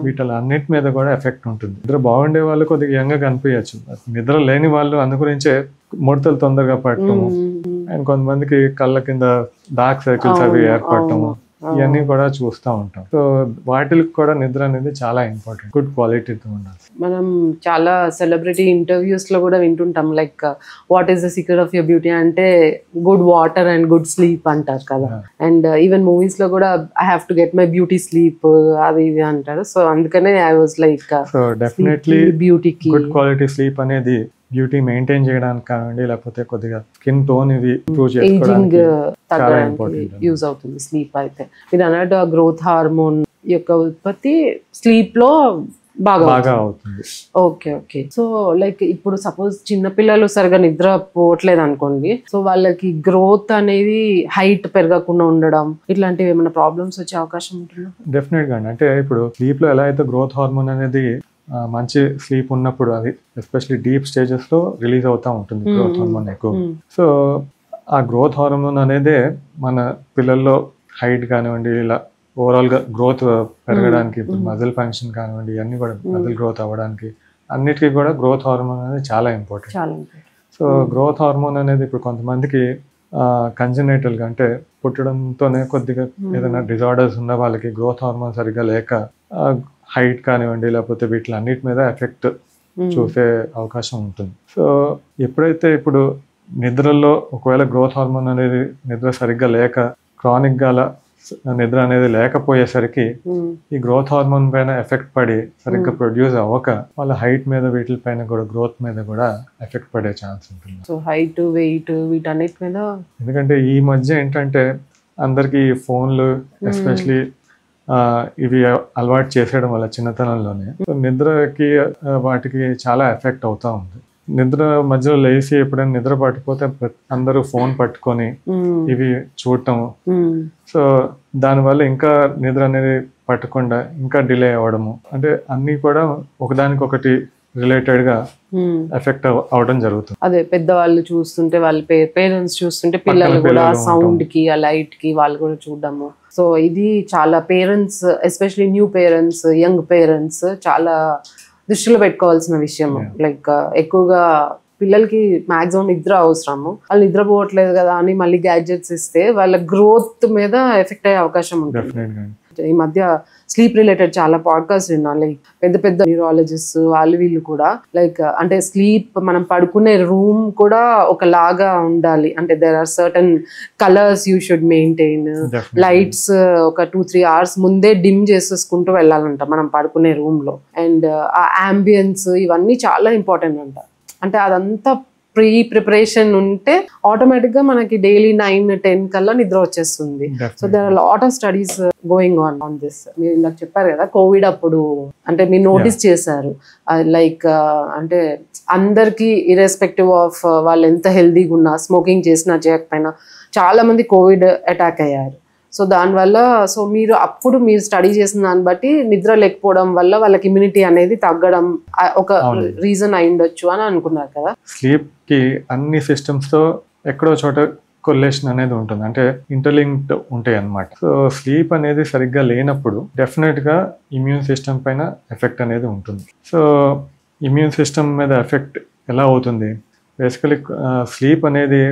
వీటన్నిటి మీద కూడా ఎఫెక్ట్ ఉంటుంది. నిద్ర బాగుండే వాళ్ళు కొద్దిగా యంగ్ గా కనిపించచ్చు, నిద్ర లేని వాళ్ళు అందు గురించే ముడతలు తొందరగా పట్టడము, అండ్ కొంతమందికి కళ్ళ కింద డార్క్ సర్కిల్స్ అవి ఏర్పడటము, ఇవన్నీ కూడా చూస్తూ ఉంటాం. సో వాటికి కూడా నిద్ర అనేది చాలా ఇంపార్టెంట్. గుడ్ క్వాలిటీతో ఉండాలి. మనం చాలా సెలబ్రిటీ ఇంటర్వ్యూస్ లో కూడా వింటుంటాం, like what is the secret of your beauty అంటే good water and good sleep అంటారు కదా. అండ్ ఈవెన్ మూవీస్ లో కూడా I have to get my beauty sleep అది ఇది అంటారు. సో అందుకనే I was like, so definitely బ్యూటీకి గుడ్ క్వాలిటీ స్లీప్ అనేది బ్యూటీ మెయింటైన్ చేయడానికి కానివ్వండి, లేకపోతే కొద్దిగా స్కిన్ టోన్ ఇవి ఇంప్రూవ్ చేసుకోవడానికి చాలా ఇంపార్టెంట్ యూజ్ అవుతుంది స్లీప్. అయితే మీరు అన్నట్టు ఆ గ్రోత్ హార్మోన్ యొక్క ఉత్పత్తి స్లీప్ లో బాగా అవుతుంది. ఓకే. సో లైక్ ఇప్పుడు సపోజ్ చిన్నపిల్లలు సరిగా నిద్ర పోవట్లేదు అనుకోండి, సో వాళ్ళకి గ్రోత్ అనేది హైట్ పెరగకుండా ఉండడం ఇట్లాంటివి ఏమైనా ప్రాబ్లమ్స్ వచ్చే అవకాశం ఉంటుందా? డెఫినెట్ గా. అంటే ఇప్పుడు స్లీప్ లో ఎలా అయితే గ్రోత్ హార్మోన్ అనేది మంచి స్లీప్ ఉన్నప్పుడు అది ఎస్పెషలీ డీప్ స్టేజెస్ లో రిలీజ్ అవుతూ ఉంటుంది గ్రోత్ హార్మోన్ ఎక్కువ. సో ఆ గ్రోత్ హార్మోన్ అనేదే మన పిల్లల్లో హైట్ కానివ్వండి, ఇలా ఓవరాల్ గా గ్రోత్ పెరగడానికి, మజిల్ ఫంక్షన్ కానివ్వండి, ఇవన్నీ కూడా మజిల్ గ్రోత్ అవ్వడానికి అన్నిటికీ కూడా గ్రోత్ హార్మోన్ అనేది చాలా ఇంపార్టెంట్. సో గ్రోత్ హార్మోన్ అనేది ఇప్పుడు కొంతమందికి కంజనైటల్ గా, అంటే పుట్టడంతోనే కొద్దిగా ఏదైనా డిజార్డర్స్ ఉన్న వాళ్ళకి గ్రోత్ హార్మోన్ సరిగ్గా లేక హైట్ కానివ్వండి లేకపోతే వీటిలన్నిటి మీద ఎఫెక్ట్ చూసే అవకాశం ఉంటుంది. సో ఎప్పుడైతే ఇప్పుడు నిద్రలో ఒకవేళ గ్రోత్ హార్మోన్ అనేది నిద్ర సరిగ్గా లేక క్రానిక్ గా నిద్ర అనేది లేకపోయేసరికి ఈ గ్రోత్ హార్మోన్ పైన ఎఫెక్ట్ పడి సరిగ్గా ప్రొడ్యూస్ అవ్వక వాళ్ళ హైట్ మీద వీటిపైన కూడా గ్రోత్ మీద కూడా ఎఫెక్ట్ పడే ఛాన్స్ ఉంటుంది. సో హైట్ వెయిట్ వీటన్నిటి మీద, ఎందుకంటే ఈ మధ్య ఏంటంటే అందరికి ఫోన్లు ఎస్పెషలీ ఇవి అలవాటు చేసేయడం వల్ల చిన్నతనంలోనే నిద్రకి వాటికి చాలా ఎఫెక్ట్ అవుతా ఉంది. నిద్ర మధ్యలో లేచి ఎప్పుడైనా నిద్ర పట్టిపోతే అందరూ ఫోన్ పట్టుకొని ఇవి చూడటం, సో దానివల్ల ఇంకా నిద్ర అనేది పట్టకుండా ఇంకా డిలే అవ్వడము, అంటే అన్ని కూడా ఒకదానికొకటి రిలేటెడ్ గా ఎఫెక్ట్ అవడం జరుగుతుంది. అదే పెద్దవాళ్ళు చూస్తుంటే వాళ్ళ పేరెంట్స్ చూస్తుంటే పిల్లలు కూడా సౌండ్ కి ఆ లైట్ కి వాళ్ళు కూడా చూడడము. సో ఇది చాలా parents especially new parents young parents చాలా దృష్టిలో పెట్టుకోవాల్సిన విషయం. లైక్ ఎక్కువగా పిల్లలకి మాక్సిమం నిద్ర అవసరము, వాళ్ళు నిద్రపోవట్లేదు కదా అని మళ్ళీ గ్యాడ్జెట్స్ ఇస్తే వాళ్ళ గ్రోత్ మీద ఎఫెక్ట్ అయ్యే అవకాశం ఉంటుంది. ఈ మధ్య స్లీప్ రిలేటెడ్ చాలా పాడ్కాస్ట్ విన్నాను, లైక్ పెద్ద పెద్ద న్యూరాలజిస్ట్ వాళ్ళు వీళ్ళు కూడా లైక్ అంటే స్లీప్ మనం పడుకునే రూమ్ కూడా ఒకలాగా ఉండాలి, అంటే there are certain colours you should maintain, lights ఒక 2-3 hours ముందే డిమ్ చేసేసుకుంటూ వెళ్ళాలంట మనం పడుకునే రూమ్ లో. అండ్ ఆ అంబియన్స్ ఇవన్నీ చాలా ఇంపార్టెంట్ అంట. అంటే అదంతా ప్రిపరేషన్ ఉంటే ఆటోమేటిక్ గా మనకి డైలీ 9-10 కల్లా నిద్ర వచ్చేస్తుంది. So there are lot of studies going on this. మీరు ఇందాక చెప్పారు కదా కోవిడ్ అప్పుడు, అంటే మీరు నోటీస్ చేశారు లైక్ అంటే అందరికి ఇర్రెస్పెక్టివ్ ఆఫ్ వాళ్ళు ఎంత హెల్దీగా ఉన్నా స్మోకింగ్ చేసినా చేయకపోయినా చాలా మంది కోవిడ్ అటాక్ అయ్యారు. సో దానివల్ల సో మీరు అప్పుడు మీరు స్టడీ చేసిన దాన్ని బట్టి నిద్ర లేకపోవడం వల్ల వాళ్ళకి ఇమ్యూనిటీ అనేది తగ్గడం ఒక రీజన్ అయి ఉండొచ్చు అని అనుకున్నారు కదా. స్లీప్ కి అన్ని సిస్టమ్స్ తో ఎక్కడో చోట కొరిలేషన్ అనేది ఉంటుంది, అంటే ఇంటర్లింక్డ్ ఉంటాయి అన్నమాట. సో స్లీప్ అనేది సరిగ్గా లేనప్పుడు డెఫినెట్ గా ఇమ్యూన్ సిస్టమ్ పైన ఎఫెక్ట్ అనేది ఉంటుంది. సో ఇమ్యూన్ సిస్టమ్ మీద ఎఫెక్ట్ ఎలా అవుతుంది, బేసికలీ స్లీప్ అనేది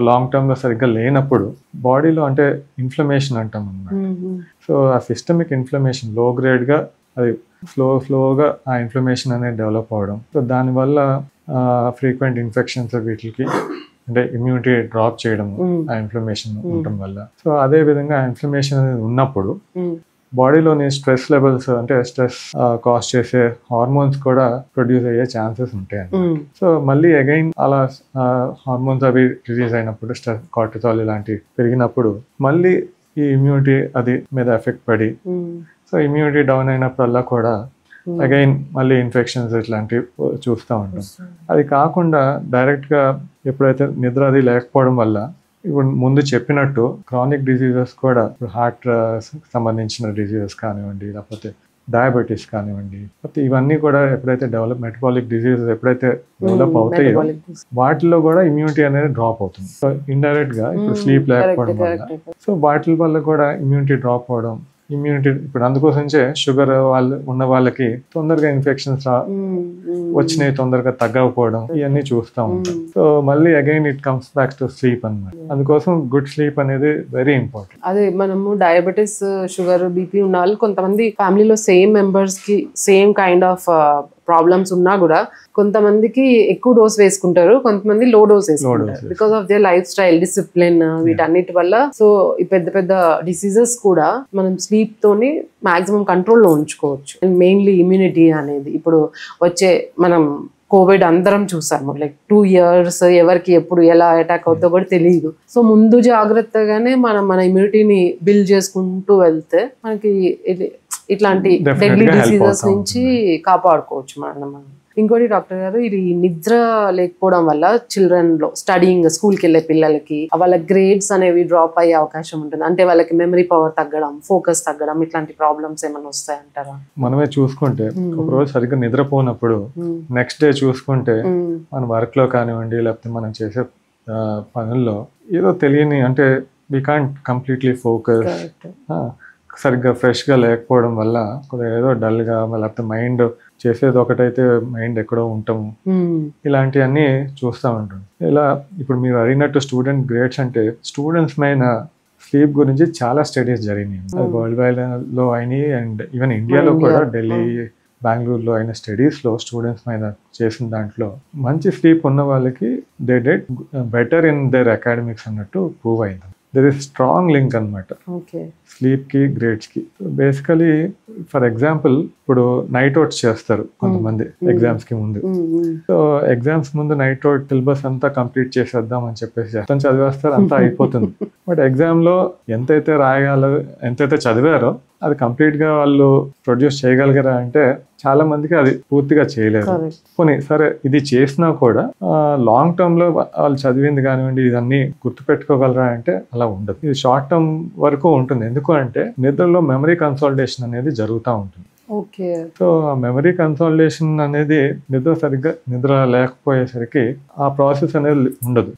లాంగ్ టర్మ్ లో సరిగ్గా లేనప్పుడు బాడీలో అంటే ఇన్ఫ్లమేషన్ అంటాం అన్నమాట. సో ఆ సిస్టమిక్ ఇన్ఫ్లమేషన్ లో గ్రేడ్ గా అది స్లోగా ఆ ఇన్ఫ్లమేషన్ అనేది డెవలప్ అవడం, సో దానివల్ల ఫ్రీక్వెంట్ ఇన్ఫెక్షన్స్ వీటికి అంటే ఇమ్యూనిటీ డ్రాప్ చేయడం ఆ ఇన్ఫ్లమేషన్ ఉండటం వల్ల. సో అదే విధంగా ఆ ఇన్ఫ్లమేషన్ అనేది ఉన్నప్పుడు బాడీలోని స్ట్రెస్ లెవెల్స్ అంటే స్ట్రెస్ కాజ్ చేసే హార్మోన్స్ కూడా ప్రొడ్యూస్ అయ్యే ఛాన్సెస్ ఉంటాయి. సో మళ్ళీ అగైన్ అలా హార్మోన్స్ అవి రిలీజ్ అయినప్పుడు స్ట్రెస్ కార్టిసాల్ ఇలాంటివి పెరిగినప్పుడు మళ్ళీ ఈ ఇమ్యూనిటీ అది మీద ఎఫెక్ట్ పడి సో ఇమ్యూనిటీ డౌన్ అయినప్పుడల్లా కూడా అగైన్ మళ్ళీ ఇన్ఫెక్షన్స్ ఇట్లాంటివి చూస్తూ ఉంటాం. అది కాకుండా డైరెక్ట్గా ఎప్పుడైతే నిద్ర అది లేకపోవడం వల్ల ఇప్పుడు ముందు చెప్పినట్టు క్రానిక్ డిసీజెస్ కూడా హార్ట్ సంబంధించిన డిసీజెస్ కానివ్వండి, లేకపోతే డయాబెటీస్ కానివ్వండి, ఇవన్నీ కూడా ఎప్పుడైతే మెటబాలిక్ డిసీజెస్ ఎప్పుడైతే డెవలప్ అవుతాయో వాటిలో కూడా ఇమ్యూనిటీ అనేది డ్రాప్ అవుతుంది. సో ఇండైరెక్ట్ గా ఇప్పుడు స్లీప్ లేకపోవడం వల్ల సో వాటి వల్ల కూడా ఇమ్యూనిటీ డ్రాప్ అవడం, ఇమ్యూనిటీ ఇప్పుడు అందుకోసంచే షుగర్ వాళ్ళు ఉన్న వాళ్ళకి తొందరగా ఇన్ఫెక్షన్స్ వచ్చినాయి, తొందరగా తగ్గకపోవడం ఇవన్నీ చూస్తూ ఉంటాం. సో మళ్ళీ again it comes back to sleep అన్నమాట. అందుకోసం గుడ్ స్లీప్ అనేది వెరీ ఇంపార్టెంట్. అదే మనము డయాబెటీస్, షుగర్, బీపీ ఉన్న వాళ్ళు కొంతమంది ఫ్యామిలీలో సేమ్ మెంబర్స్ కి సేమ్ కైండ్ ఆఫ్ ప్రాబ్లమ్స్ ఉన్నా కూడా కొంతమందికి ఎక్కువ డోస్ వేసుకుంటారు, కొంతమంది లో డోస్ వేసుకుంటారు because of their life style, discipline, వీటన్నిటి వల్ల. సో ఈ పెద్ద పెద్ద డిసీజెస్ కూడా మనం స్లీప్ తోని మాక్సిమం కంట్రోల్లో ఉంచుకోవచ్చు. మెయిన్లీ ఇమ్యూనిటీ అనేది ఇప్పుడు వచ్చే మనం కోవిడ్ అందరం చూసాము, లైక్ 2 years ఎవరికి ఎప్పుడు ఎలా అటాక్ అవుతుందో కూడా తెలియదు. సో ముందు జాగ్రత్తగానే మన ఇమ్యూనిటీని బిల్డ్ చేసుకుంటూ వెళ్తే మనకి ఇట్లాంటి డెడ్లీ డిసీజెస్ నుంచి కాపాడుకోవచ్చు మనం. ఇంకోటి డాక్టర్ గారు, ఇది నిద్ర లేకపోవడం వల్ల చిల్డ్రన్ లో స్టడీయింగ్ స్కూల్కి వెళ్ళే పిల్లలకి వాళ్ళ గ్రేడ్స్ అనేవి డ్రాప్ అయ్యే అవకాశం ఉంటుంది. అంటే వాళ్ళకి మెమరీ పవర్ తగ్గడం, ఫోకస్ తగ్గడం, ఇట్లాంటి ప్రాబ్లమ్స్ ఏమైనా వస్తాయంటారా? మనమే చూసుకుంటే ఒక రోజు సరిగ్గా నిద్రపోయినప్పుడు నెక్స్ట్ డే చూసుకుంటే మన వర్క్ లో కానివ్వండి, లేకపోతే మనం చేసే పనుల్లో ఏదో తెలియని అంటే వీ కాంట్ కంప్లీట్లీ ఫోకస్, సరిగ్గా ఫ్రెష్గా లేకపోవడం వల్ల కొద్దిగా ఏదో డల్గా, లేకపోతే మైండ్ చేసేది ఒకటైతే మైండ్ ఎక్కడో ఉంటాము, ఇలాంటివన్నీ చూస్తూ ఉంటాం. ఇలా ఇప్పుడు మీరు అడిగినట్టు స్టూడెంట్ గ్రేడ్స్ అంటే స్టూడెంట్స్ పైన స్లీప్ గురించి చాలా స్టడీస్ జరిగినాయి. వరల్డ్ వైడ్ లో అయినాయి అండ్ ఈవెన్ ఇండియాలో కూడా ఢిల్లీ, బెంగళూరులో అయిన స్టడీస్లో స్టూడెంట్స్ మీద చేసిన దాంట్లో మంచి స్లీప్ ఉన్న వాళ్ళకి they did better in there academics అన్నట్టు ప్రూవ్ అయింది. దెర్ ఇస్ స్ట్రాంగ్ లింక్ అనమాట స్లీప్ కి గ్రేడ్స్ కి. బేసికలీ ఫర్ ఎగ్జాంపుల్ ఇప్పుడు నైట్ అవుట్స్ చేస్తారు కొంతమంది ఎగ్జామ్స్ కి ముందు. సో ఎగ్జామ్స్ ముందు నైట్ అవుట్ సిలబస్ అంతా కంప్లీట్ చేసేద్దాం అని చెప్పేసి చదివేస్తారు, అంతా అయిపోతుంది. బట్ ఎగ్జామ్ లో ఎంతైతే రాయగలరు, ఎంతైతే చదివారో అది కంప్లీట్ గా వాళ్ళు ప్రొడ్యూస్ చేయగలిగారా అంటే చాలా మందికి అది పూర్తిగా చేయలేరు. పోనీ సరే ఇది చేసినా కూడా లాంగ్ టర్మ్ లో వాళ్ళు చదివింది కానివ్వండి ఇదన్నీ గుర్తుపెట్టుకోగలరా అంటే అలా ఉండదు. ఇది షార్ట్ టర్మ్ వరకు ఉంటుంది. ఎందుకు అంటే నిద్రలో మెమరీ కన్సాలిడేషన్ అనేది జరుగుతూ ఉంటుంది. సో ఆ మెమరీ కన్సాలిడేషన్ అనేది నిద్ర లేకపోయేసరికి ఆ ప్రాసెస్ అనేది ఉండదు.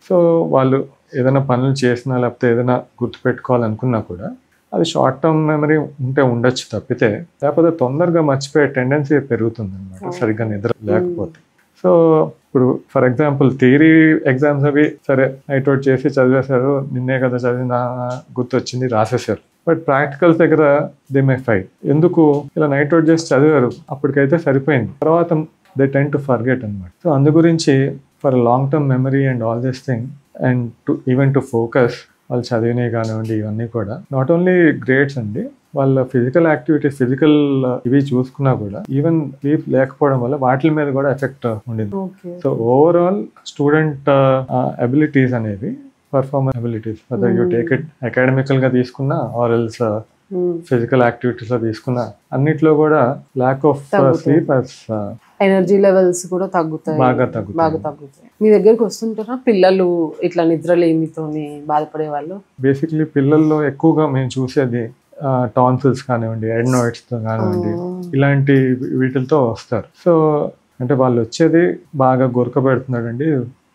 సో వాళ్ళు ఏదైనా పనులు చేసినా లేకపోతే ఏదైనా గుర్తుపెట్టుకోవాలనుకున్నా కూడా అది షార్ట్ టర్మ్ మెమరీ ఉంటే ఉండొచ్చు తప్పితే, లేకపోతే తొందరగా మర్చిపోయే టెండెన్సీ పెరుగుతుంది అనమాట సరిగ్గా నిద్ర లేకపోతే. సో ఇప్పుడు ఫర్ ఎగ్జాంపుల్ థియరీ ఎగ్జామ్స్ అవి సరే నైట్ అవుట్ చేసి చదివేశారు, నిన్నే కదా చదివిన గుర్తొచ్చింది రాసేసారు. బట్ ప్రాక్టికల్స్ దగ్గర దే మే ఫైట్. ఎందుకు ఇలా నైట్ అవుట్ చేసి చదివారు, అప్పటికైతే సరిపోయింది, తర్వాత దే టెండ్ టు ఫర్గెట్ అనమాట. సో అందు గురించి for long term memory and all this thing and even to focus వాళ్ళు చదివినవి కానివ్వండి ఇవన్నీ కూడా నాట్ ఓన్లీ గ్రేడ్స్ అండి, వాళ్ళ ఫిజికల్ యాక్టివిటీస్, ఫిజికల్ ఇవి చూసుకున్నా కూడా ఈవెన్ స్లీప్ లేకపోవడం వల్ల వాటి మీద కూడా ఎఫెక్ట్ ఉండింది. సో ఓవరాల్ స్టూడెంట్ అబిలిటీస్ అనేవి, పర్ఫార్మెన్స్ అబిలిటీస్, అదే యూ టేక్ ఇట్ అకాడమికల్ గా తీసుకున్నా ఆర్ ఎల్స్ ఫిజికల్ యాక్టివిటీస్ లో తీసుకున్నా అన్నిట్లో కూడా lack of sleep energy levels కూడా బాగా తగ్గుతాయి. మీ దగ్గరకు వస్తుంటారా పిల్లలు ఇట్లా నిద్రలేమితోని బాధపడే వాళ్ళు? బేసిక్లీ పిల్లల్లో ఎక్కువగా మేము చూసేది టాన్సిల్స్ కానివ్వండి, అడ్నాయిడ్స్ కానివ్వండి, ఇలాంటి వీటితో వస్తారు. సో అంటే వాళ్ళు వచ్చేది బాగా గురక పెడుతున్నాడండి,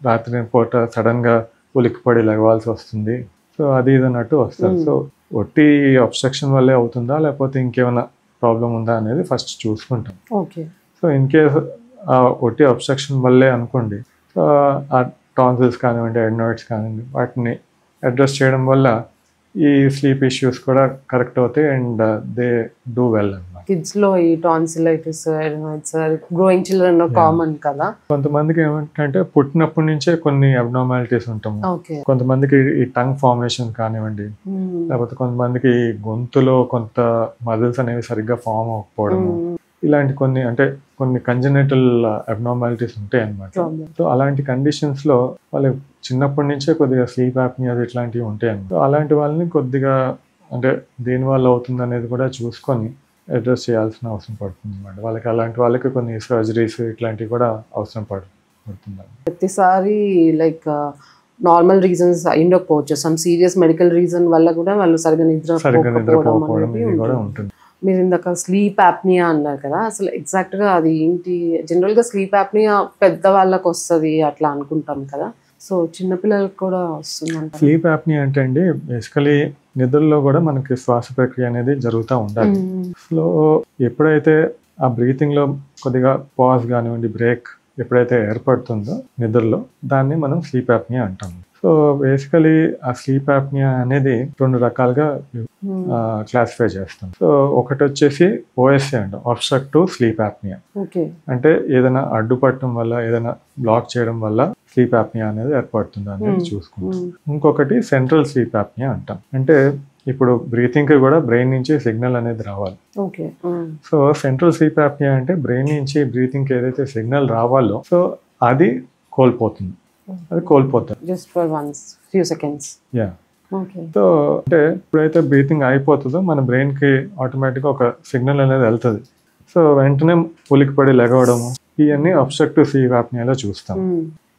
రాత్రి పూట సడన్ గా ఉలిక్కిపడి లెగవాల్సి వస్తుంది, సో అది ఇది అన్నట్టు వస్తారు. సో ఒట్టి అబ్స్ట్రక్షన్ వల్లే అవుతుందా లేకపోతే ఇంకేమైనా ప్రాబ్లం ఉందా అనేది ఫస్ట్ చూసుకుంటాం. సో ఇన్ కేస్ ఒట్టి అబ్స్ట్రక్షన్ వల్లే అనుకోండి, సో ఆ టాన్సిల్స్ కానివ్వండి, అడ్నాయిడ్స్ కానివ్వండి, వాటిని అడ్రస్ చేయడం వల్ల ఈ స్లీప్ ఇష్యూస్ కూడా కరెక్ట్ అవుతాయి అండ్ దే డూ వెల్ అన్నమాట. కిడ్స్ లో ఈ టాన్సిలైటిస్ గ్రోయింగ్ చిల్డ్రన్ లో కామన్ కదా. కొంతమందికి ఏమంటే పుట్టినప్పటి నుంచే కొన్ని అబ్నార్మాలిటీస్ ఉంటాము. ఓకే. కొంతమందికి ఈ టంగ్ ఫార్మేషన్ కానివ్వండి, లేకపోతే కొంతమందికి గొంతులో కొంత మజిల్స్ అనేవి సరిగ్గా ఫామ్ అవ్వకపోవడము, ఇలాంటి కొన్ని కంజెనిటల్ అబ్నార్మాలిటీస్ ఉంటాయి అన్నమాట. సో అలాంటి కండిషన్స్ లో వాళ్ళకి చిన్నప్పటి నుంచే కొద్దిగా స్లీప్ యాప్నియా ఇట్లాంటివి ఉంటాయి అన్నమాట. అలాంటి వాళ్ళని కొద్దిగా దేని వల్ల అవుతుంది అనేది కూడా చూసుకొని అడ్రస్ చేయాల్సిన అవసరం పడుతుంది అన్నమాట. అలాంటి వాళ్ళకి కొన్ని సర్జరీస్ ఇట్లాంటివి కూడా అవసరం పడుతుంది. ప్రతిసారి లైక్ నార్మల్ రీజన్స్ ఉండకపోవచ్చు, సమ్ సీరియస్ మెడికల్ రీజన్ వల్ల కూడా వాళ్ళు సరిగ్గా నిద్రపోకపోవడం ఇది కూడా ఉంటుంది. మీరు ఇందాక స్లీప్ యాప్నియా అన్నారు కదా, అసలు ఎగ్జాక్ట్ గా అది ఏంటి? జనరల్ గా స్లీప్ యాప్నియా పెద్ద వాళ్ళకి వస్తుంది అట్లా అనుకుంటాం కదా, సో చిన్నపిల్లలకు కూడా వస్తుందంట. స్లీప్ యాప్నియా అంటే అండి బేసికలీ నిద్రలో కూడా మనకి శ్వాస ప్రక్రియ అనేది జరుగుతూ ఉండాలి. సో ఎప్పుడైతే ఆ బ్రీతింగ్ లో కొద్దిగా పాజ్ కానివ్వండి, బ్రేక్ ఎప్పుడైతే ఏర్పడుతుందో నిద్రలో, దాన్ని మనం స్లీప్ యాప్నియా అంటాము. సో బేసికలీ ఆ స్లీప్ యాప్నియా అనేది 2 రకాలుగా క్లాసిఫై చేస్తాం. సో ఒకటి వచ్చేసి ఓఎస్ఏ అంటాం, అబ్స్ట్రక్టివ్ స్లీప్ యాప్నియా. అంటే ఏదైనా అడ్డుపట్టడం వల్ల, ఏదైనా బ్లాక్ చేయడం వల్ల స్లీప్ యాప్నియా అనేది ఏర్పడుతుంది అనేది చూసుకుంటాం. ఇంకొకటి సెంట్రల్ స్లీప్ యాప్నియా అంటాం. అంటే ఇప్పుడు బ్రీతింగ్ కి కూడా బ్రెయిన్ నుంచి సిగ్నల్ అనేది రావాలి. సో సెంట్రల్ స్లీప్ యాప్నియా అంటే బ్రెయిన్ నుంచి బ్రీతింగ్ కి ఏదైతే సిగ్నల్ రావాలో సో అది కోల్పోతుంది. Just for once few seconds. So అంటే ఎప్పుడైతే బ్రీతింగ్ అయిపోతుందో మన బ్రెయిన్ కి ఆటోమేటిక్ గా ఒక సిగ్నల్ అనేది వెళ్తుంది. సో వెంటనే ఉలికిపడి లెగవడము, ఇవన్నీ అబ్స్ట్రక్టివ్ స్లీప్ యాప్నియాలో చూస్తాం.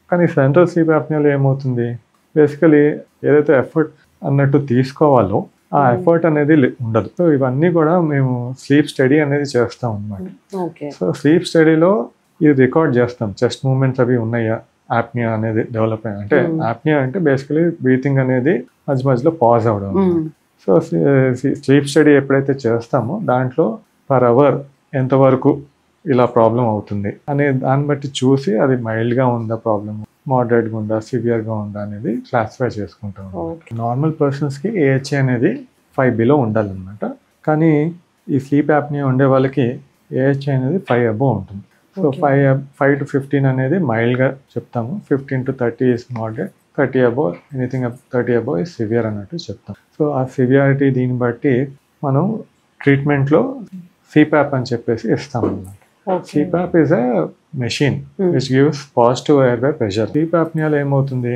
కానీ సెంట్రల్ స్లీప్ యాప్నియాలో ఏమవుతుంది, బేసికలీ ఏదైతే ఎఫర్ట్ అన్నట్టు తీసుకోవాలో ఆ ఎఫర్ట్ అనేది ఉండదు. సో ఇవన్నీ కూడా మేము స్లీప్ స్టడీ అనేది చేస్తాం అన్నమాట. సో స్లీప్ స్టడీలో ఇది రికార్డ్ చేస్తాం, చెస్ట్ మూవ్మెంట్స్ అవి ఉన్నాయా, యాప్నియా అనేది డెవలప్ అయ్యి, అంటే యాప్నియా అంటే బేసికలీ బ్రీతింగ్ అనేది మధ్య మధ్యలో పాజ్ అవడం. సో స్లీప్ స్టడీ ఎప్పుడైతే చేస్తామో దాంట్లో పర్ అవర్ ఎంతవరకు ఇలా ప్రాబ్లం అవుతుంది అనే దాన్ని బట్టి చూసి అది మైల్డ్గా ఉందా ప్రాబ్లమ్, మోడరేట్గా ఉందా, సివియర్గా ఉందా అనేది క్లాసిఫై చేసుకుంటాం. నార్మల్ పర్సన్స్కి ఏహెచ్ఏ అనేది 5 బిలో ఉండాలన్నమాట. కానీ ఈ స్లీప్ యాప్నియా ఉండే వాళ్ళకి ఏహెచ్ఏ అనేది 5 అబోవ్ ఉంటుంది. సో 5 to 15 అనేది మైల్డ్గా చెప్తాము, 15 to 30 is moderate, 30 above anything 30 above is severe అన్నట్టు చెప్తాం. సో ఆ సివియారిటీ దీన్ని బట్టి మనం ట్రీట్మెంట్లో CPAP అని చెప్పేసి ఇస్తాం అన్నమాట. CPAP is a machine which gives positive airway pressure. Sleep యాప్నియాలో ఏమవుతుంది,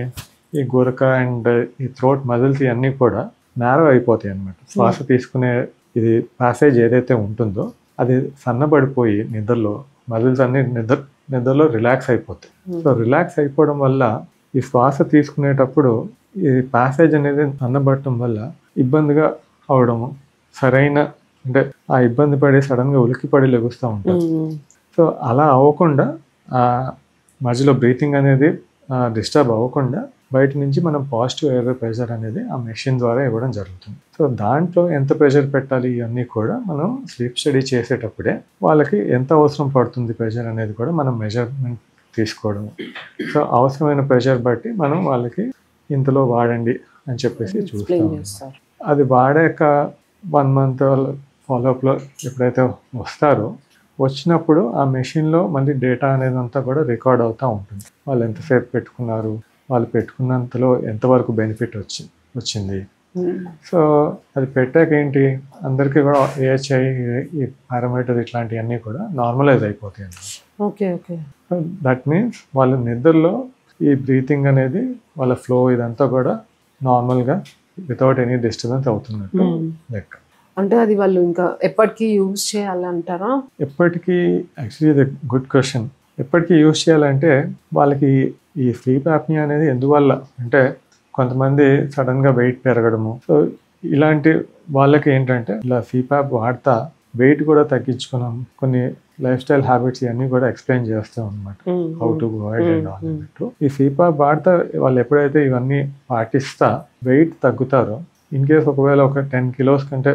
ఈ గురక అండ్ ఈ థ్రోట్ మజిల్స్ ఇవన్నీ కూడా నేరో అయిపోతాయి అన్నమాట. శ్వాస తీసుకునే ఇది ప్యాసేజ్ ఏదైతే ఉంటుందో అది సన్నబడిపోయి నిద్రలో మజిల్స్ అన్ని నిద్రలో రిలాక్స్ అయిపోతాయి. సో రిలాక్స్ అయిపోవడం వల్ల ఈ శ్వాస తీసుకునేటప్పుడు ఈ ప్యాసేజ్ అనేది సన్నబడటం వల్ల ఇబ్బందిగా అవడము, సరైన అంటే ఆ ఇబ్బంది పడి సడన్గా ఉలికిపడి లెగుస్తూ ఉంటారు. సో అలా అవ్వకుండా ఆ మధ్యలో బ్రీతింగ్ అనేది డిస్టర్బ్ అవ్వకుండా బయట నుంచి మనం పాజిటివ్ ఎయిర్వే ప్రెషర్ అనేది ఆ మెషిన్ ద్వారా ఇవ్వడం జరుగుతుంది. సో దాంట్లో ఎంత ప్రెషర్ పెట్టాలి ఇవన్నీ కూడా మనం స్లీప్ స్టడీ చేసేటప్పుడే వాళ్ళకి ఎంత అవసరం పడుతుంది ప్రెషర్ అనేది కూడా మనం మెజర్మెంట్ తీసుకోవడం. సో అవసరమైన ప్రెషర్ బట్టి మనం వాళ్ళకి ఇంతలో వాడండి అని చెప్పేసి చూస్తాం. అది వాడాక 1 month ఫాలోఅప్లో ఎప్పుడైతే వస్తారో వచ్చినప్పుడు ఆ మెషిన్లో మళ్ళీ డేటా అనేది అంతా కూడా రికార్డ్ అవుతూ ఉంటుంది. వాళ్ళు ఎంతసేపు పెట్టుకున్నారు, వాళ్ళు పెట్టుకున్నంతలో ఎంతవరకు బెనిఫిట్ వచ్చింది. సో అది పెట్టాక ఏంటి, అందరికీ కూడా ఏహెచ్ఐ, ఈ పారామీటర్ ఇట్లాంటివన్నీ కూడా నార్మలైజ్ అయిపోతాయి అన్నమాట. సో దట్ మీన్స్ వాళ్ళ నిద్రలో ఈ బ్రీతింగ్ అనేది వాళ్ళ ఫ్లో ఇదంతా కూడా నార్మల్గా వితౌట్ ఎనీ డిస్టర్బెన్స్ అవుతున్నట్టు లెక్క. అంటే అది వాళ్ళు ఇంకా ఎప్పటికీ యూజ్ చేయాలంటారా? ఎప్పటికీ యాక్చువల్లీ ఇది గుడ్ క్వశ్చన్. ఎప్పటికీ యూజ్ చేయాలంటే వాళ్ళకి ఈ స్లీప్ యాప్నియా అనేది ఎందువల్ల అంటే కొంతమంది సడన్గా వెయిట్ పెరగడము, సో ఇలాంటి వాళ్ళకి ఏంటంటే ఇలా CPAP వాడతా వెయిట్ కూడా తగ్గించుకున్నాం, కొన్ని లైఫ్ స్టైల్ హ్యాబిట్స్ ఇవన్నీ కూడా ఎక్స్ప్లెయిన్ చేస్తాం అనమాట, how to avoid and all అన్నట్టు. ఈ CPAP వాడతా వాళ్ళు ఎప్పుడైతే ఇవన్నీ పాటిస్తా వెయిట్ తగ్గుతారో, ఇన్ కేస్ ఒకవేళ ఒక 10 kilos కంటే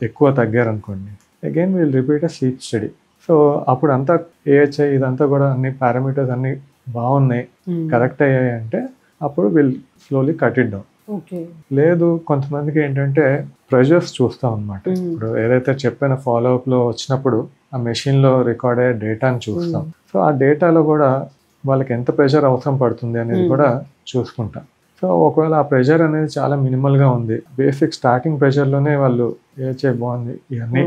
ఎక్కువ తగ్గారనుకోండి, again will repeat a sleep study. So అప్పుడు అంతా ఏహెచ్ఐ ఇదంతా కూడా అన్ని పారామీటర్స్ అన్ని బాగున్నాయి, కరెక్ట్ అయ్యాయి అంటే అప్పుడు will slowly cut it down. Okay. లేదు కొంతమందికి ఏంటంటే ప్రెషర్స్ చూస్తాం అనమాట. ఇప్పుడు ఏదైతే చెప్పిన ఫాలోఅప్లో వచ్చినప్పుడు ఆ మెషిన్లో రికార్డ్ అయ్యే డేటాని చూస్తాం. సో ఆ డేటాలో కూడా వాళ్ళకి ఎంత ప్రెషర్ అవసరం పడుతుంది అనేది కూడా చూసుకుంటాం. సో ఒకవేళ ఆ ప్రెషర్ అనేది చాలా మినిమల్గా ఉంది, బేసిక్ స్టార్టింగ్ ప్రెషర్లోనే వాళ్ళు బాగుంది ఇవన్నీ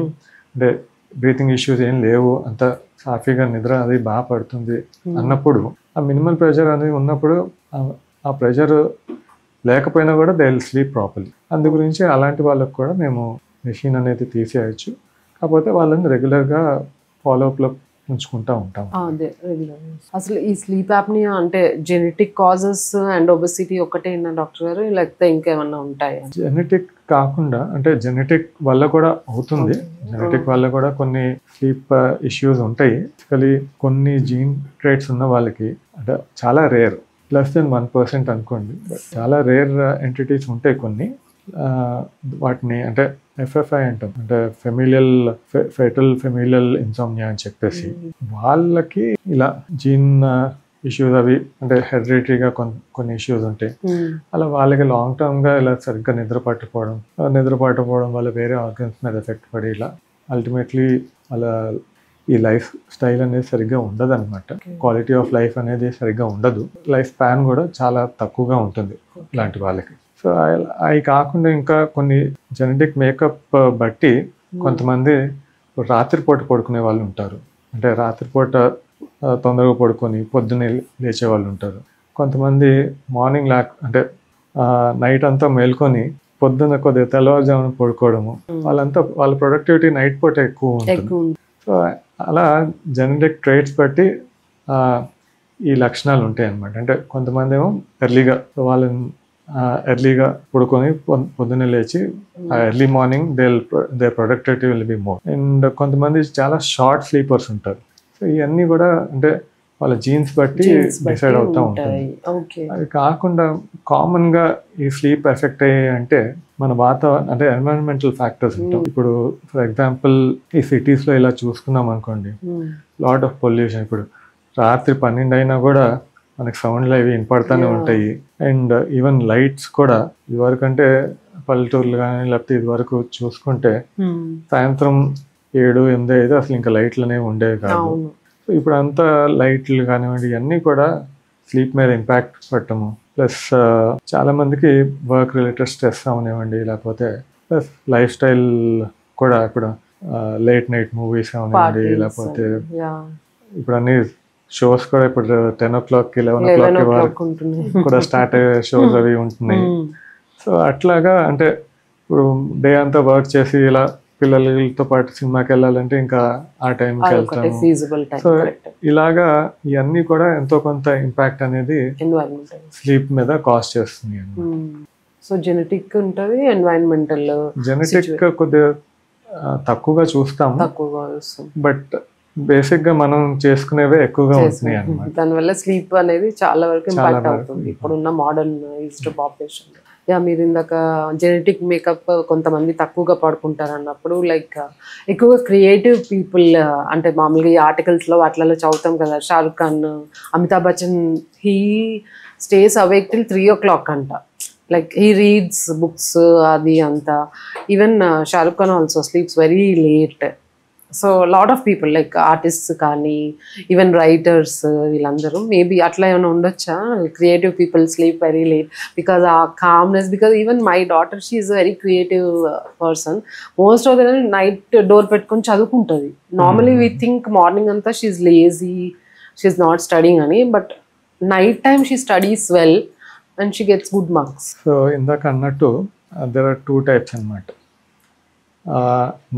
అంటే బ్రీతింగ్ ఇష్యూస్ ఏం లేవు, అంత సాఫీగా నిద్ర అది బాగా పడుతుంది అన్నప్పుడు, ఆ మినిమల్ ప్రెషర్ అనేది ఉన్నప్పుడు ఆ ప్రెషర్ లేకపోయినా కూడా దే విల్ స్లీప్ ప్రాపర్లీ. అందు గురించి అలాంటి వాళ్ళకు కూడా మేము మెషిన్ అనేది తీసేయచ్చు. కాకపోతే వాళ్ళని రెగ్యులర్గా ఫాలోఅప్లో ఉంచుకుంటూ ఉంటాం. అదే రెగ్యులర్. అసలు ఈ స్లీప్ యాప్నియా అంటే జెనెటిక్ కాజెస్ అండ్ ఒబెసిటీ ఒకటేనా డాక్టర్ గారు, లేకపోతే ఇంకేమన్నా ఉంటాయా? జెనెటిక్ కాకుండా అంటే జెనెటిక్ వల్ల కూడా అవుతుంది. జెనెటిక్ వల్ల కూడా కొన్ని స్లీప్ ఇష్యూస్ ఉంటాయి. బేసికలీ కొన్ని జీన్ ట్రేట్స్ ఉన్న వాళ్ళకి అంటే చాలా రేర్, <1% అనుకోండి, బట్ చాలా రేర్ ఎంటిటీస్ ఉంటాయి కొన్ని. వాటిని అంటే FFI అంటాం, అంటే ఫెటల్ ఫెమిలియల్ ఇన్సోమ్నియా అని చెప్పేసి, వాళ్ళకి ఇలా జీన్ ఇష్యూస్ అవి అంటే హెరిడిటరీగా కొన్ని ఇష్యూస్ ఉంటాయి. అలా వాళ్ళకి లాంగ్ టర్మ్గా ఇలా సరిగ్గా నిద్ర పట్టకపోవడం వల్ల వేరే ఆర్గన్స్ మీద ఎఫెక్ట్ పడి ఇలా అల్టిమేట్లీ వాళ్ళ ఈ లైఫ్ స్టైల్ అనేది సరిగ్గా ఉండదు అనమాట. క్వాలిటీ ఆఫ్ లైఫ్ అనేది సరిగ్గా ఉండదు, లైఫ్ స్పాన్ కూడా చాలా తక్కువగా ఉంటుంది ఇలాంటి వాళ్ళకి. సో అవి కాకుండా ఇంకా కొన్ని జెనెటిక్ మేకప్ బట్టి కొంతమంది రాత్రిపూట పడుకునే వాళ్ళు ఉంటారు, అంటే రాత్రిపూట తొందరగా పడుకొని పొద్దున్నే లేచే వాళ్ళు ఉంటారు. కొంతమంది మార్నింగ్ అంటే నైట్ అంతా మేల్కొని పొద్దున్న కొద్దిగా తెల్లవారుజామున పడుకోవడము, వాళ్ళ ప్రొడక్టివిటీ నైట్ పూట ఎక్కువ ఉంటుంది. సో అలా జెనెటిక్ ట్రేట్స్ బట్టి ఈ లక్షణాలు ఉంటాయి అన్నమాట. అంటే కొంతమంది ఏమో ఎర్లీగా పడుకొని పొద్దున్నే లేచి early morning their productivity will be more. And కొంతమంది చాలా షార్ట్ స్లీపర్స్ ఉంటారు. సో ఇవన్నీ కూడా అంటే వాళ్ళ జీన్స్ బట్టి డిసైడ్ అవుతూ ఉంటుంది. అది కాకుండా కామన్గా ఈ స్లీప్ ఎఫెక్ట్ అయ్యాయి అంటే మన వాతావరణం అంటే ఎన్విరాన్మెంటల్ ఫ్యాక్టర్స్ ఉంటాం. ఇప్పుడు ఫర్ ఎగ్జాంపుల్ ఈ సిటీస్లో ఇలా చూసుకున్నాం అనుకోండి, లాట్ ఆఫ్ పొల్యూషన్. ఇప్పుడు రాత్రి 12 అయినా కూడా మనకి సౌండ్లు అవి వినపడుతూనే ఉంటాయి. అండ్ ఈవెన్ లైట్స్ కూడా ఇదివరకు అంటే పల్లెటూర్లు కానీ లేకపోతే ఇదివరకు చూసుకుంటే సాయంత్రం 7, 8 అయితే అసలు ఇంకా లైట్లు అనేవి ఉండేవి కాదు. సో ఇప్పుడు అంతా లైట్లు కానివ్వండి ఇవన్నీ కూడా స్లీప్ మీద ఇంపాక్ట్ పట్టము. ప్లస్ చాలా మందికి వర్క్ రిలేటెడ్ స్ట్రెస్ అవనివ్వండి, లేకపోతే ప్లస్ లైఫ్ స్టైల్ కూడా ఇప్పుడు లేట్ నైట్ మూవీస్ అవనివ్వండి, లేకపోతే ఇప్పుడు అన్ని షోస్ కూడా ఇప్పుడు 10 o'clock 11 o'clock వరకు కూడా స్టార్ట్ అయ్యే షోస్ అవి ఉంటున్నాయి. సో అట్లాగా అంటే ఇప్పుడు డే అంతా వర్క్ చేసి ఇలా పిల్లలతో పాటు సినిమాకి వెళ్ళాలంటే ఇంకా ఆ టైంకి వెళ్తాము. సో ఇలాగా ఇవన్నీ కూడా ఎంతో కొంత ఇంపాక్ట్ అనేది స్లీప్ మీద కాజ్ చేస్తుంది. సో జెనెటిక్ ఉంటుంది, ఎన్వైరన్మెంటల్. జెనెటిక్ కొద్దిగా తక్కువగా చూస్తాము, బట్ బేసిక్ గా మనం చేసుకునేవే ఎక్కువగా ఉంటున్నాయి అన్నమాట. దానివల్ల స్లీప్ అనేది చాలా వరకు ఇంపాక్ట్ అవుతుంది ఇప్పుడున్న మోడర్న్ ఈస్ట్ పాపులేషన్. మీరు ఇందాక జెనెటిక్ మేకప్ కొంతమంది తక్కువగా పడుకుంటారు అన్నప్పుడు, లైక్ ఎక్కువగా క్రియేటివ్ పీపుల్ అంటే మామూలుగా ఈ ఆర్టికల్స్లో వాటిలలో చదువుతాం కదా, Shahrukh Khan, Amitabh Bachchan, he stays awake till 3 o'clock అంట. లైక్ హీ రీడ్స్ బుక్స్ అది అంతా. Even Shahrukh Khan also sleeps very late. So lot of people like artists కానీ ఈవెన్ రైటర్స్ వీళ్ళందరూ మేబీ అట్లా ఏమైనా ఉండొచ్చా? Creative people sleep very late because ఆ calmness. Because even my daughter she is very creative person. Most of the night door పెట్టుకొని చదువుకుంటుంది. Normally we think morning అంతా she's lazy, she's not studying అని, but night time she studies well and she gets good marks. So ఇందాక అన్నట్టు there are 2 types అన్నమాట.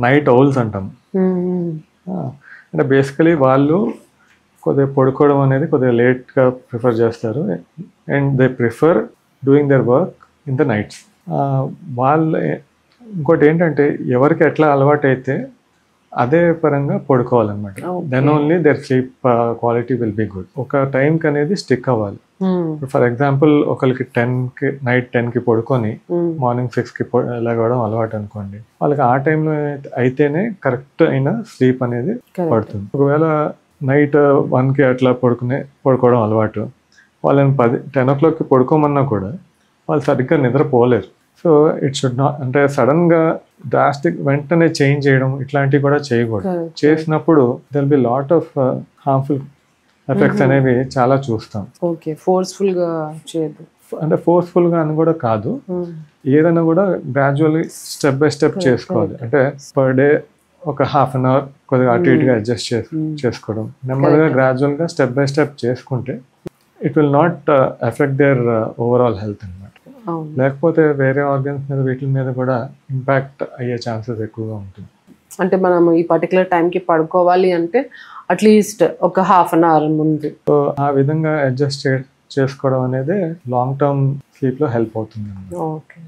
Night owls అంటాం. అంటే basically వాళ్ళు కొద్దిగా పడుకోవడం అనేది కొద్దిగా లేట్గా ప్రిఫర్ చేస్తారు. And they prefer doing their work in the nights. వాళ్ళు ఇంకోటి ఏంటంటే ఎవరికి ఎట్లా అలవాటు అయితే అదే పరంగా పడుకోవాలన్నమాట. Then only their sleep quality will be good. ఒక టైంకి అనేది స్టిక్ అవ్వాలి. ఫర్ ఎగ్జాంపుల్ ఒకరికి నైట్ 10కి పడుకొని మార్నింగ్ 6కి లేవడం అలవాటు అనుకోండి, వాళ్ళకి ఆ టైంలో అయితేనే కరెక్ట్ అయిన స్లీప్ అనేది పడుతుంది. ఒకవేళ నైట్ 1కి అట్లా పడుకోవడం అలవాటు, వాళ్ళని 10 o'clockకి పడుకోమన్నా కూడా వాళ్ళు సరిగ్గా నిద్రపోలేరు. సో ఇట్ షుడ్ నాట్, అంటే సడన్గా డ్రాస్టిక్ వెంటనే చేంజ్ చేయడం ఇట్లాంటివి కూడా చేయకూడదు. చేసినప్పుడు there be lot of harmful effects అనేవి చాలా చూస్తాం. ఓకే, ఫోర్స్ఫుల్గా చేయదు, అంటే ఫోర్స్ఫుల్గా అని కూడా కాదు, ఏదైనా కూడా గ్రాడ్యువల్లీ స్టెప్ బై స్టెప్ చేసుకోవాలి. అంటే పర్ డే ఒక హాఫ్ అన్ అవర్ కొద్దిగా అటు ఇటుగా అడ్జస్ట్ చేసుకోవడం, నెమ్మదిగా గ్రాడ్యువల్గా స్టెప్ బై స్టెప్ చేసుకుంటే it will not affect their overall health అన్నమాట. లేకపోతే వేరే ఆర్గన్స్ మీద వీటి మీద కూడా ఇంపాక్ట్ అయ్యే ఛాన్సెస్ ఎక్కువగా ఉంటుంది. అంటే మనం ఈ పర్టికులర్ టైంకి పడుకోవాలి అంటే అట్లీస్ట్ ఒక హాఫ్ అన్ అవర్ ముందు. సో ఆ విధంగా అడ్జస్ట్ చేసుకోవడం అనేది లాంగ్ టర్మ్ స్లీప్లో హెల్ప్ అవుతుంది. ఓకే.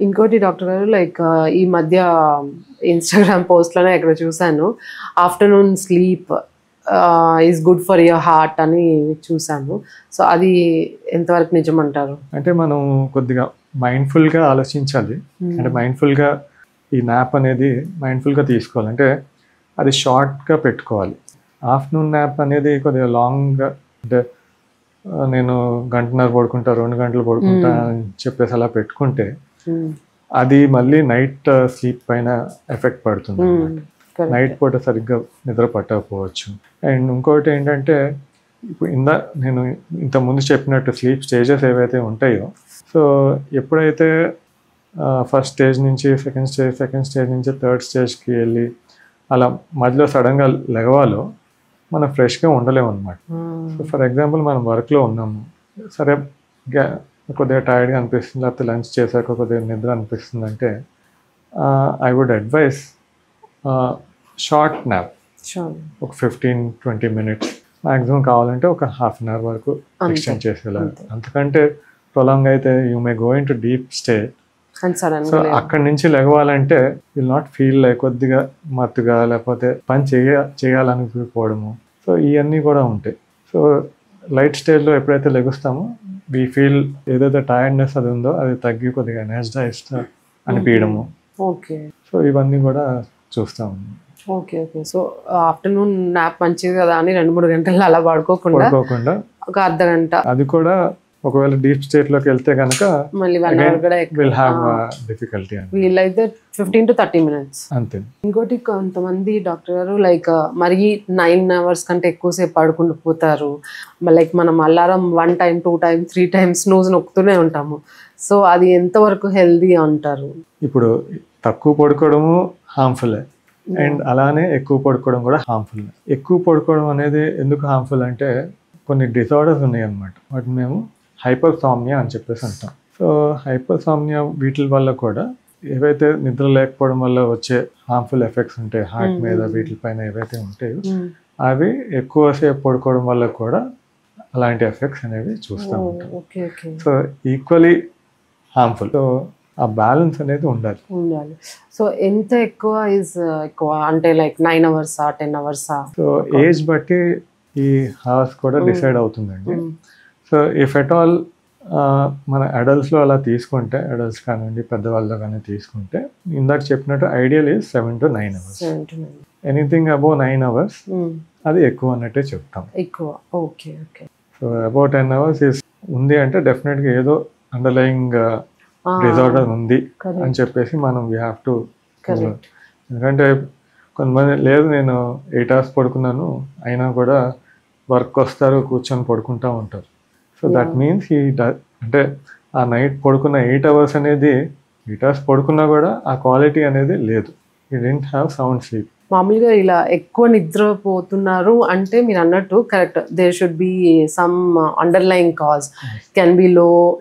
ఇంకోటి డాక్టర్ గారు, లైక్ ఈ మధ్య ఇన్స్టాగ్రామ్ పోస్ట్లోనే ఎక్కడ చూశాను, afternoon sleep is good for your heart అని చూశాను. సో అది ఎంతవరకు నిజమంటారు? అంటే మనం కొద్దిగా మైండ్ఫుల్గా ఆలోచించాలి. అంటే మైండ్ఫుల్గా ఈ నాప్ అనేది మైండ్ఫుల్గా తీసుకోవాలి. అంటే అది షార్ట్గా పెట్టుకోవాలి. ఆఫ్టర్నూన్ నాప్ అనేది కొద్దిగా లాంగ్గా, అంటే నేను గంటన్నర పడుకుంటా, 2 గంటలు పడుకుంటా అని చెప్పేసి అలా పెట్టుకుంటే అది మళ్ళీ నైట్ స్లీప్ పైన ఎఫెక్ట్ పడుతుంది. నైట్ పూట సరిగ్గా నిద్ర పట్టకపోవచ్చు. అండ్ ఇంకోటి ఏంటంటే, ఇప్పుడు నేను ఇంతకుముందు చెప్పినట్టు స్లీప్ స్టేజెస్ ఏవైతే ఉంటాయో, సో ఎప్పుడైతే ఫస్ట్ స్టేజ్ నుంచి సెకండ్ స్టేజ్ నుంచి థర్డ్ స్టేజ్కి వెళ్ళి అలా మధ్యలో సడన్గా లెగవాలో మనం ఫ్రెష్గా ఉండలేము అనమాట. సో ఫర్ ఎగ్జాంపుల్ మనం వర్క్లో ఉన్నాము, సరే కొద్దిగా టైర్డ్గా అనిపిస్తుంది, లేకపోతే లంచ్ చేశాక కొద్దిగా నిద్ర అనిపిస్తుంది అంటే I would advise short nap, ఒక 15-20 మినిట్స్ మ్యాక్సిమం, కావాలంటే ఒక హాఫ్ అన్ అవర్ వరకు ఎక్స్టెండ్ చేసేలా. అంతకంటే ప్రొలాంగ్ అయితే you may go into deep state. So అక్కడి నుంచి లెగవాలంటే విల్ నాట్ ఫీల్ లైక్ కొద్దిగా మత్తుగా, లేకపోతే పని చేయాలనిపోవడము. సో ఇవన్నీ కూడా ఉంటాయి. సో లైట్ స్టేజ్లో ఎప్పుడైతే లెగుస్తామో వీ ఫీల్ ఏదైతే టైర్డ్నెస్ అది ఉందో అది తగ్గి కొద్దిగా ఎనర్జైజ్డ్ అనిపించడము. ఓకే. సో ఇవన్నీ కూడా చూస్తాము. ఓకే. సో ఆఫ్టర్నూన్ నాప్ మంచిది కదా అని 2-3 గంటలు అలా పడుకోకుండా ఒక అర్ధ గంట, అది కూడా ఒకవేళ డీప్ స్టేట్ లోకి వెళ్తే కనుక మళ్ళీ 1 అవర్ కూడా విల్ హావ్ డిఫికల్టీ. వీలైతే 15 to 30 minutes అంతే. ఇంకోటి, కొంతమంది డాక్టర్ గారు లైక్ మరి 9 hours కంటే ఎక్కువసేపు పడుకుంటూ పోతారు. లైక్ మనం alarm 1 time 2 times 3 times snooze నొక్కుతూనే ఉంటాము. సో అది ఎంతవరకు హెల్దీ అంటారు? ఇప్పుడు తక్కువ పడుకోవడము హార్మ్ఫుల్, అండ్ అలానే ఎక్కువ పడుకోవడం కూడా హార్మ్ఫుల్. ఎక్కువ పడుకోవడం అనేది ఎందుకు హార్మ్ఫుల్ అంటే కొన్ని డిజార్డర్స్ ఉన్నాయి అన్నమాట. వాటిని మేము హైపర్సామ్నియా అని చెప్పేసి అంటాం. సో హైపర్సామ్నియా వీటి వల్ల కూడా ఏవైతే నిద్ర లేకపోవడం వల్ల వచ్చే హార్మ్ఫుల్ ఎఫెక్ట్స్ ఉంటాయి హార్ట్ మీద, వీటిపైన ఏవైతే ఉంటాయో అవి ఎక్కువసేపు పడుకోవడం వల్ల కూడా అలాంటి ఎఫెక్ట్స్ అనేవి చూస్తూ ఉంటాం. So equally harmful. సో ఆ బ్యాలెన్స్ అనేది ఉండాలి. సో ఎంత ఎక్కువ ఎక్కువ అంటే like 9 hours 10 hours? So age బట్టి ఈ హవర్స్ కూడా డిసైడ్ అవుతుందండి. సో ఇఫ్ ఎట్ ఆల్ మన అడల్ట్స్లో అలా తీసుకుంటే, అడల్ట్స్ కానివ్వండి పెద్దవాళ్ళలో కానీ తీసుకుంటే, ఇందాక చెప్పినట్టు ideal is 7 to 9 hours. Anything above 9 hours అది ఎక్కువ అన్నట్టే చెప్తాం. ఎక్కువ. ఓకే. సో అబౌవ్ 10 hours ఉంది అంటే డెఫినెట్గా ఏదో అండర్లయింగ్ డిజార్డర్ ఉంది అని చెప్పేసి మనం వీ హ్యావ్ టు. ఎందుకంటే కొంతమంది లేదు నేను 8 hours పడుకున్నాను అయినా కూడా వర్క్ వస్తారు కూర్చొని పడుకుంటూ ఉంటారు. సో దట్ మీన్స్ అంటే ఆ నైట్ పడుకున్న 8 hours అనేది 8 hours పడుకున్నా కూడా ఆ క్వాలిటీ అనేది లేదు. You don't have sound sleep. మామూలుగా ఇలా ఎక్కువ నిద్రపోతున్నారు అంటే మీరు అన్నట్టు correct, there should be some underline cause. Can be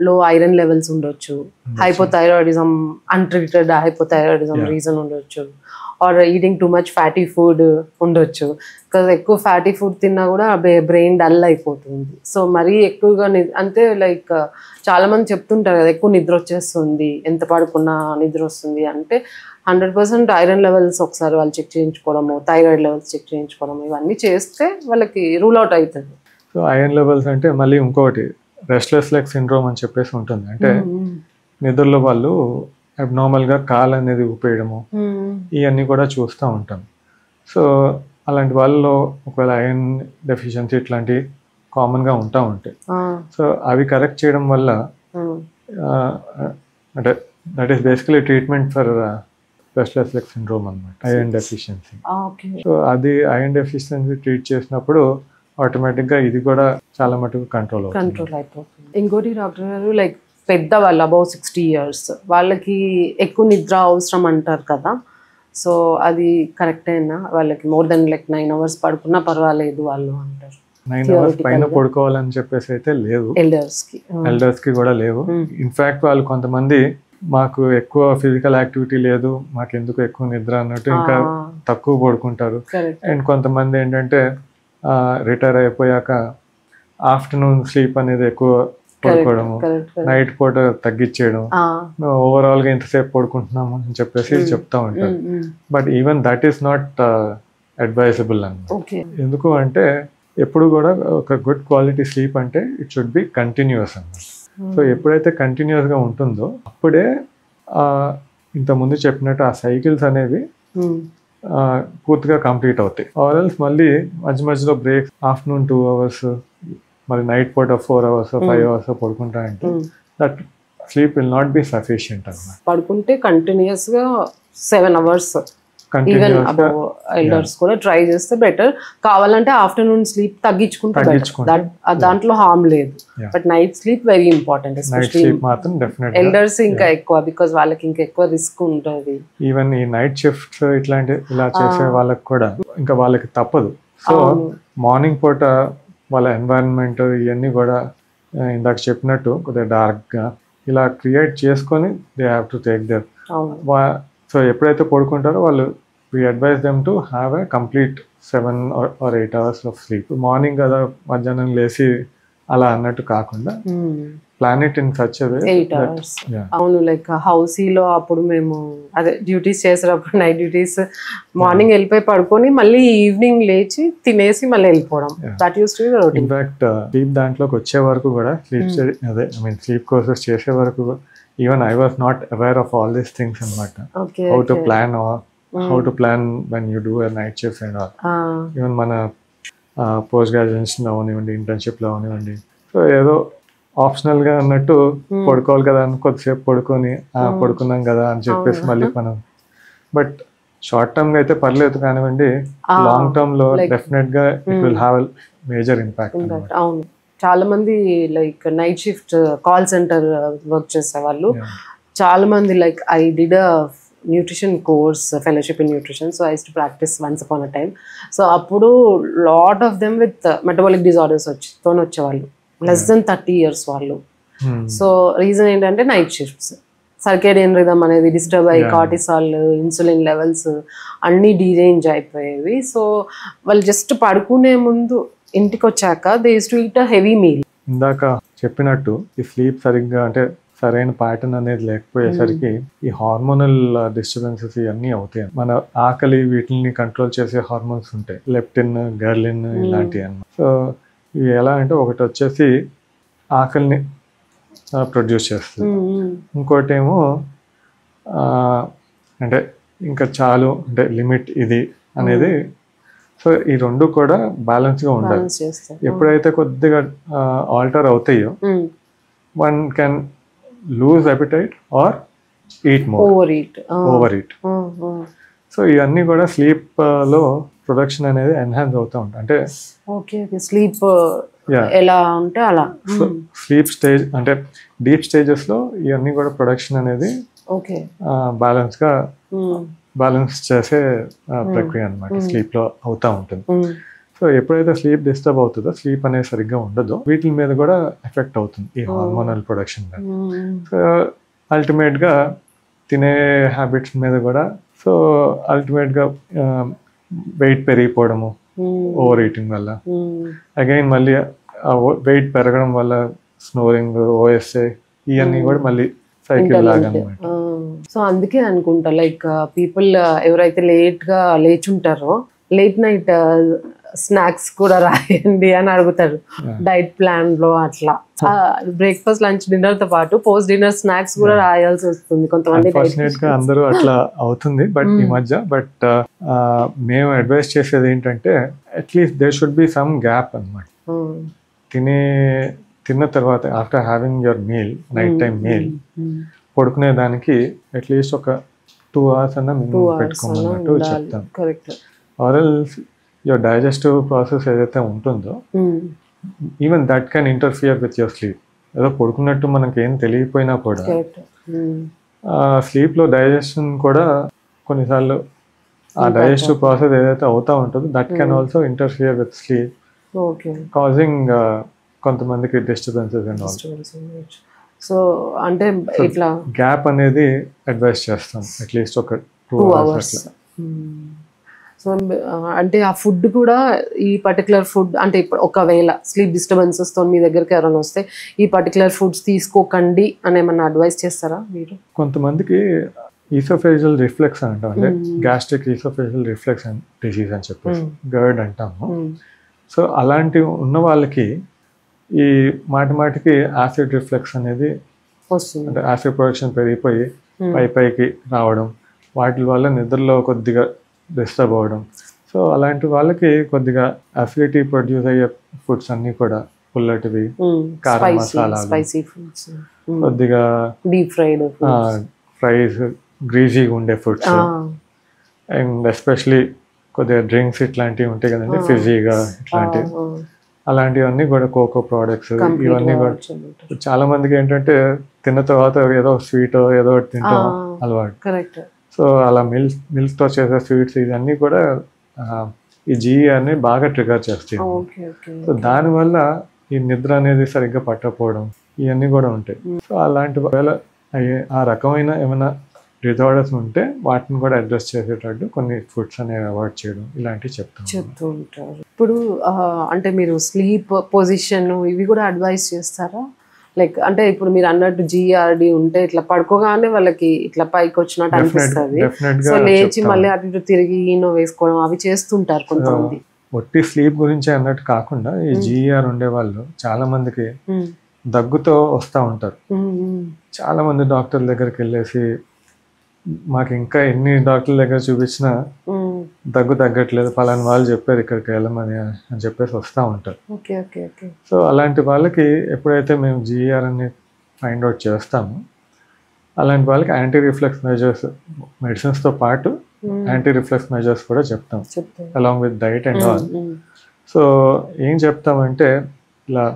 low iron levels ఉండొచ్చు, హైపోథైరాయిడిజం, అన్ట్రీటెడ్ హైపోథైరాయిడిజం రీజన్ ఉండొచ్చు, or eating too much fatty food ఉండొచ్చు. బికాజ్ ఎక్కువ ఫ్యాటీ ఫుడ్ తిన్నా కూడా బ్రెయిన్ డల్ అయిపోతుంది. సో మరీ ఎక్కువగా అంటే లైక్ చాలా మంది చెప్తుంటారు కదా ఎక్కువ నిద్ర వచ్చేస్తుంది, ఎంత పడుకున్నా నిద్ర వస్తుంది అంటే 100% ఐరన్ లెవెల్స్ ఒకసారి వాళ్ళు చెక్ చేయించుకోవడము, థైరాయిడ్ లెవెల్స్ చెక్ చేయించుకోవడము, ఇవన్నీ చేస్తే వాళ్ళకి రూల్ అవుట్ అవుతుంది. సో ఐరన్ లెవెల్స్ అంటే మళ్ళీ ఇంకోటి రెస్ట్లెస్ లెగ్ సిండ్రోమ్ అని చెప్పేసి ఉంటుంది. అంటే నిద్రలో వాళ్ళు అబ్నార్మల్గా కాలు అనేది ఊపేయడము ఇవన్నీ కూడా చూస్తూ ఉంటాం. సో అలాంటి వాళ్ళలో ఒకవేళ ఐరన్ డెఫిషియన్సీ ఇట్లాంటివి కామన్గా ఉంటాయి. సో అవి కరెక్ట్ చేయడం వల్ల అంటే that is basically treatment for restless leg syndrome అనమాట, ఐరన్ డెఫిషియన్సీ. సో అది ఐరన్ డెఫిషియన్సీ ట్రీట్ చేసినప్పుడు ఆటోమేటిక్గా ఇది కూడా చాలా మటుకు కంట్రోల్ అయిపోతుంది. ఇంకోటి డాక్టర్ గారు, లైక్ పెద్దవాళ్ళు అబౌవ్ 60 years వాళ్ళకి ఎక్కువ నిద్ర అవసరం అంటారు కదా, సో అది కరెక్టేనా? వాళ్ళకి మోర్ దెన్ లైక్ 9 hours పడుకున్నా పర్వాలేదు వాళ్ళు అంటారు. 9 hours పైన పడుకోవాలని చెప్పేసి అయితే లేదు, ఎల్డర్స్ కి కూడా లేవు. ఇన్ఫాక్ట్ వాళ్ళు కొంతమంది మాకు ఎక్కువ ఫిజికల్ యాక్టివిటీ లేదు, మాకు ఎందుకు ఎక్కువ నిద్ర అన్నట్టు ఇంకా తక్కువ పడుకుంటారు. అండ్ కొంతమంది ఏంటంటే రిటైర్ అయిపోయాక ఆఫ్టర్నూన్ స్లీప్ అనేది ఎక్కువ పడుకోవడము, నైట్ పూట తగ్గించేయడం, ఓవరాల్ గా ఇంతసేపు పడుకుంటున్నాము అని చెప్పేసి చెప్తా ఉంటారు. But even that is not advisable అన్నమాట. ఎందుకు అంటే ఎప్పుడు కూడా ఒక గుడ్ క్వాలిటీ స్లీప్ అంటే ఇట్ షుడ్ బి కంటిన్యూస్ అన్నమాట. సో ఎప్పుడైతే కంటిన్యూస్ గా ఉంటుందో అప్పుడే ఇంతకుముందు చెప్పినట్టు ఆ సైకిల్స్ అనేవి పూర్తిగా కంప్లీట్ అవుతాయి. ఆర్ఎల్స్ మళ్ళీ మధ్య మధ్యలో బ్రేక్, ఆఫ్టర్నూన్ 2 hours, మరి నైట్ పూట 4 hours 5 hours పడుకుంటా అంటే that sleep will not be sufficient అన్నమాట. పడుకుంటే కంటిన్యూస్ గా 7 hours ఈవెన్ అబౌవ్ ఎల్డర్స్ కూడా ట్రై చేస్తే బెటర్. కావాలంటే ఆఫ్టర్నూన్ స్లీప్ తగ్గించుకుంటే దాంట్లో హార్మ్ లేదు. But night sleep very important, elders ఇంకా ఎక్కువ, బికాస్ వాళ్ళకి ఇంకా ఎక్కువ రిస్క్ ఉంటుంది. ఈవెన్ ఈ నైట్ షిఫ్ట్స్ ఇలా చేసే వాళ్ళకి కూడా ఇంకా వాళ్ళకి తప్పదు. సో మార్నింగ్ పూట వాళ్ళ ఎన్వైరన్మెంట్ ఇవన్నీ కూడా ఇందాక చెప్పినట్టు కొద్దిగా డార్క్ గా ఇలా క్రియేట్ చేసుకొని they have to take their. So ఎప్పుడైతే పడుకుంటారో వాళ్ళు we advise them to have a complete 7 or 8 hours of sleep. Morning కదా మధ్యాహ్నం లేసి అలా అన్నట్టు కాకుండా plan it in such a way 8 hours. అవును, లైక్ హౌసీలో అప్పుడు మేము అదే డ్యూటీస్ చేసేటప్పుడు నైట్ డ్యూటీస్ మార్నింగ్ వెళ్ళిపోయి పడుకొని మళ్ళీ ఈవినింగ్ లేచి తినేసి మళ్ళీ వెళ్ళిపోవడం. That use to be the routine. In fact sleep దాంట్లోకి వచ్చే వరకు కూడా స్లీప్ కోర్సెస్ చేసే వరకు even I was not aware of all these things anamata. How to plan or how to plan when you do a night shift and all. Even mana post graduation lo avunivandi, internship lo avunivandi, so ఏదో optional గా అన్నట్టు పడుకోవాలి కదా అని కొద్దిసేపు పడుకొని పడుకున్నాం కదా అని చెప్పేసి మళ్ళీ మనం, బట్ షార్ట్ టర్మ్ గా అయితే పర్లేదు కానివ్వండి, లాంగ్ టర్మ్ లో డెఫినెట్ గా it will have major impact. అవును, చాలా మంది like night shift call center work చేసే వాళ్ళు చాలా మంది, like I did a nutrition course, fellowship in nutrition, so I used to practice once upon a time. So అప్పుడు lot of them with metabolic disorders వచ్చేవాళ్ళు, less than 30 years వాళ్ళు. So reason ఏంటంటే night shifts, circadian rhythm అనేది disturb అయ్యి cortisol, insulin levels అన్నీ డీరేంజ్ అయిపోయేవి. So వాళ్ళు just పడుకునే ముందు ఇంటికి వచ్చాక they use to eat a heavy meal. ఇందాక చెప్పినట్టు ఈ స్లీప్ సరిగ్గా అంటే సరైన ప్యాటర్న్ అనేది లేకపోయేసరికి ఈ హార్మోనల్ డిస్టర్బెన్సెస్ ఇవన్నీ అవుతాయి. మన ఆకలి వీటిని కంట్రోల్ చేసే హార్మోన్స్ ఉంటాయి, లెప్టిన్, గర్లిన్ ఇలాంటివి అన్నమాట. సో ఇవి ఎలా అంటే ఒకటి వచ్చేసి ఆకలిని ప్రొడ్యూస్ చేస్తుంది, ఇంకోటి ఏమో అంటే ఇంకా చాలు అంటే లిమిట్ ఇది అనేది. సో ఈ రెండు కూడా బ్యాలెన్స్ గా ఉండాలి. ఎప్పుడైతే కొద్దిగా ఆల్టర్ అవుతాయో one can lose appetite are eat more, over eat. So ఇవన్నీ కూడా స్లీప్ లో ప్రొడక్షన్ అనేది ఎన్హాన్స్ అవుతూ ఉంటాయి. అంటే స్లీప్ ఎలా ఉంటే అలా స్లీప్ స్టేజ్ అంటే డీప్ స్టేజెస్ లో ఇవన్నీ కూడా ప్రొడక్షన్ అనేది బ్యాలెన్స్ చేసే ప్రక్రియ అనమాట, స్లీప్ లో అవుతా ఉంటుంది. సో ఎప్పుడైతే స్లీప్ డిస్టర్బ్ అవుతుందో, స్లీప్ అనేది సరిగ్గా ఉండదో, వీటి మీద కూడా ఎఫెక్ట్ అవుతుంది ఈ హార్మోనల్ ప్రొడక్షన్ మీద. సో అల్టిమేట్ గా తినే హ్యాబిట్స్ మీద కూడా, సో అల్టిమేట్ గా వెయిట్ పెరిగిపోవడము ఓవర్ ఈటింగ్ వల్ల, అగైన్ మళ్ళీ వెయిట్ పెరగడం వల్ల స్నోరింగ్, ఓఎస్ఏ ఇవన్నీ కూడా మళ్ళీ సైకిల్ లాగా అనమాట. సో అందుకే అనుకుంటా లైక్ పీపుల్ ఎవరైతే లేట్ గా లేచుంటారో లేట్ నైట్ స్నాక్స్ కూడా రాయండి అని అడుగుతారు డైట్ ప్లాన్ లో. అట్లా బ్రేక్ఫాస్ట్, లంచ్, డిన్నర్ తో పాటు పోస్ట్ డిన్నర్ స్నాక్స్ కూడా రాయాల్సి వస్తుంది కొంతమంది. అందరూ అట్లా అవుతుంది బట్ ఈ మధ్య. బట్ మేము అడ్వైస్ చేసేది ఏంటంటే at least there should be some gap అన్నమాట. తిన్న తర్వాత after having your meal, night time meal, పడుకునే దానికి అట్లీస్ట్ ఒక 2 hours అన్న మినిమం పెట్టుకోమన్నట్టు చెప్తాం. ఆర్ఎల్స్ యువర్ డైజెస్టివ్ ప్రాసెస్ ఏదైతే ఉంటుందో even that can interfere with your sleep. ఏదో పడుకున్నట్టు మనకి ఏం తెలియకపోయినా కూడా స్లీప్లో డైజెషన్ కూడా కొన్నిసార్లు ఆ డైజెస్టివ్ ప్రాసెస్ ఏదైతే అవుతా ఉంటుందో that can also interfere with sleep, causing కొంతమందికి డిస్టర్బెన్సెస్ అండ్ ఆల్. సో అంటే ఇట్లా గ్యాప్ అనేది అడ్వైస్ చేస్తాం అట్లీస్ట్ ఒక 2 hours అట్లా. సో అంటే ఆ ఫుడ్ కూడా ఈ పర్టికులర్ ఫుడ్ అంటే ఇప్పుడు ఒకవేళ స్లీప్ డిస్టర్బెన్సెస్తో మీ దగ్గరికి ఎవరైనా వస్తే ఈ పర్టికులర్ ఫుడ్స్ తీసుకోకండి అని ఏమన్నా అడ్వైస్ చేస్తారా మీరు? కొంతమందికి ఈసోఫేజియల్ రిఫ్లెక్స్ అంటాం, అంటే గ్యాస్ట్రిక్ ఈసోఫేజియల్ రిఫ్లెక్స్ డిసీజ్ అని చెప్పేసి గర్డ్ అంటాము. సో అలాంటి ఉన్న వాళ్ళకి ఈ మాటికి యాసిడ్ రిఫ్లెక్స్ అనేది వస్తుంది, అంటే యాసిడ్ ప్రొడక్షన్ పెరిగిపోయి పైకి రావడం, వాటి వల్ల నిద్రలో కొద్దిగా డిస్టర్బ్ అవ్వడం. సో అలాంటి వాళ్ళకి కొద్దిగా అసిడిటీ ప్రొడ్యూస్ అయ్యే ఫుడ్స్ అన్నీ కూడా పుల్లటివి, కారం మసాలాలు, కొద్దిగా డీప్ ఫ్రైడ్ ఫ్రైస్, గ్రీజీగా ఉండే ఫుడ్స్, అండ్ ఎస్పెషలీ కొద్దిగా డ్రింక్స్ ఇట్లాంటివి ఉంటాయి కదండి, ఫిజీగా ఇట్లాంటివి, అలాంటివన్నీ కూడా కోకో ప్రోడక్ట్స్, ఇవన్నీ కూడా చాలా మందికి ఏంటంటే తిన్న తర్వాత ఏదో స్వీట్ ఏదో ఒకటి తింటాం అలవాటు. సో అలా మిల్క్తో చేసే స్వీట్స్ ఇవన్నీ కూడా ఈ జీఈఆర్ని బాగా ట్రిగర్ చేస్తాయి. సో దానివల్ల ఈ నిద్ర అనేది సరిగ్గా పట్టకపోవడం ఇవన్నీ కూడా ఉంటాయి. సో అలాంటి వేళ ఆ రకమైన ఏమైనా డిజార్డర్స్ ఉంటే వాటిని కూడా అడ్రస్ చేసేటట్టు కొన్ని ఫుడ్స్ అనేవి అవాయిడ్ చేయడం ఇలాంటివి చెప్తూ ఉంటారు. ఇప్పుడు అంటే మీరు స్లీప్ పొజిషన్ ఇవి కూడా అడ్వైస్ చేస్తారా? లైక్ అంటే ఇప్పుడు మీరు అన్నట్టు జిఆర్డి ఉంటే ఇట్లా పడుకోగానే వాళ్ళకి ఇట్లా పైకి వచ్చినట్టు అనిపిస్తుంది, సో లేచి మళ్ళీ అటు ఇటు తిరిగి ఈనో వేసుకోవడం అవి చేస్తుంటారు కొంతమంది. ఒట్టి స్లీప్ గురించి అన్నట్టు కాకుండా ఈ జిఆర్ ఉండే వాళ్ళు చాలా మందికి దగ్గుతో వస్తూ ఉంటారు. చాలా మంది డాక్టర్ల దగ్గరికి వెళ్ళేసి మాకు ఇంకా ఎన్ని డాక్టర్ల దగ్గర చూపించినా దగ్గు తగ్గట్లేదు, పలానా వాళ్ళు చెప్పారు ఇక్కడికి వెళ్ళమని అని చెప్పేసి వస్తూ ఉంటారు. సో అలాంటి వాళ్ళకి ఎప్పుడైతే మేము జిఆర్ అని ఫైండ్ అవుట్ చేస్తామో అలాంటి వాళ్ళకి యాంటీ రిఫ్లెక్స్ మెజర్స్ మెడిసిన్స్తో పాటు యాంటీ రిఫ్లెక్స్ మెజర్స్ కూడా చెప్తాం along with diet and all. So ఏం చెప్తామంటే ఇలా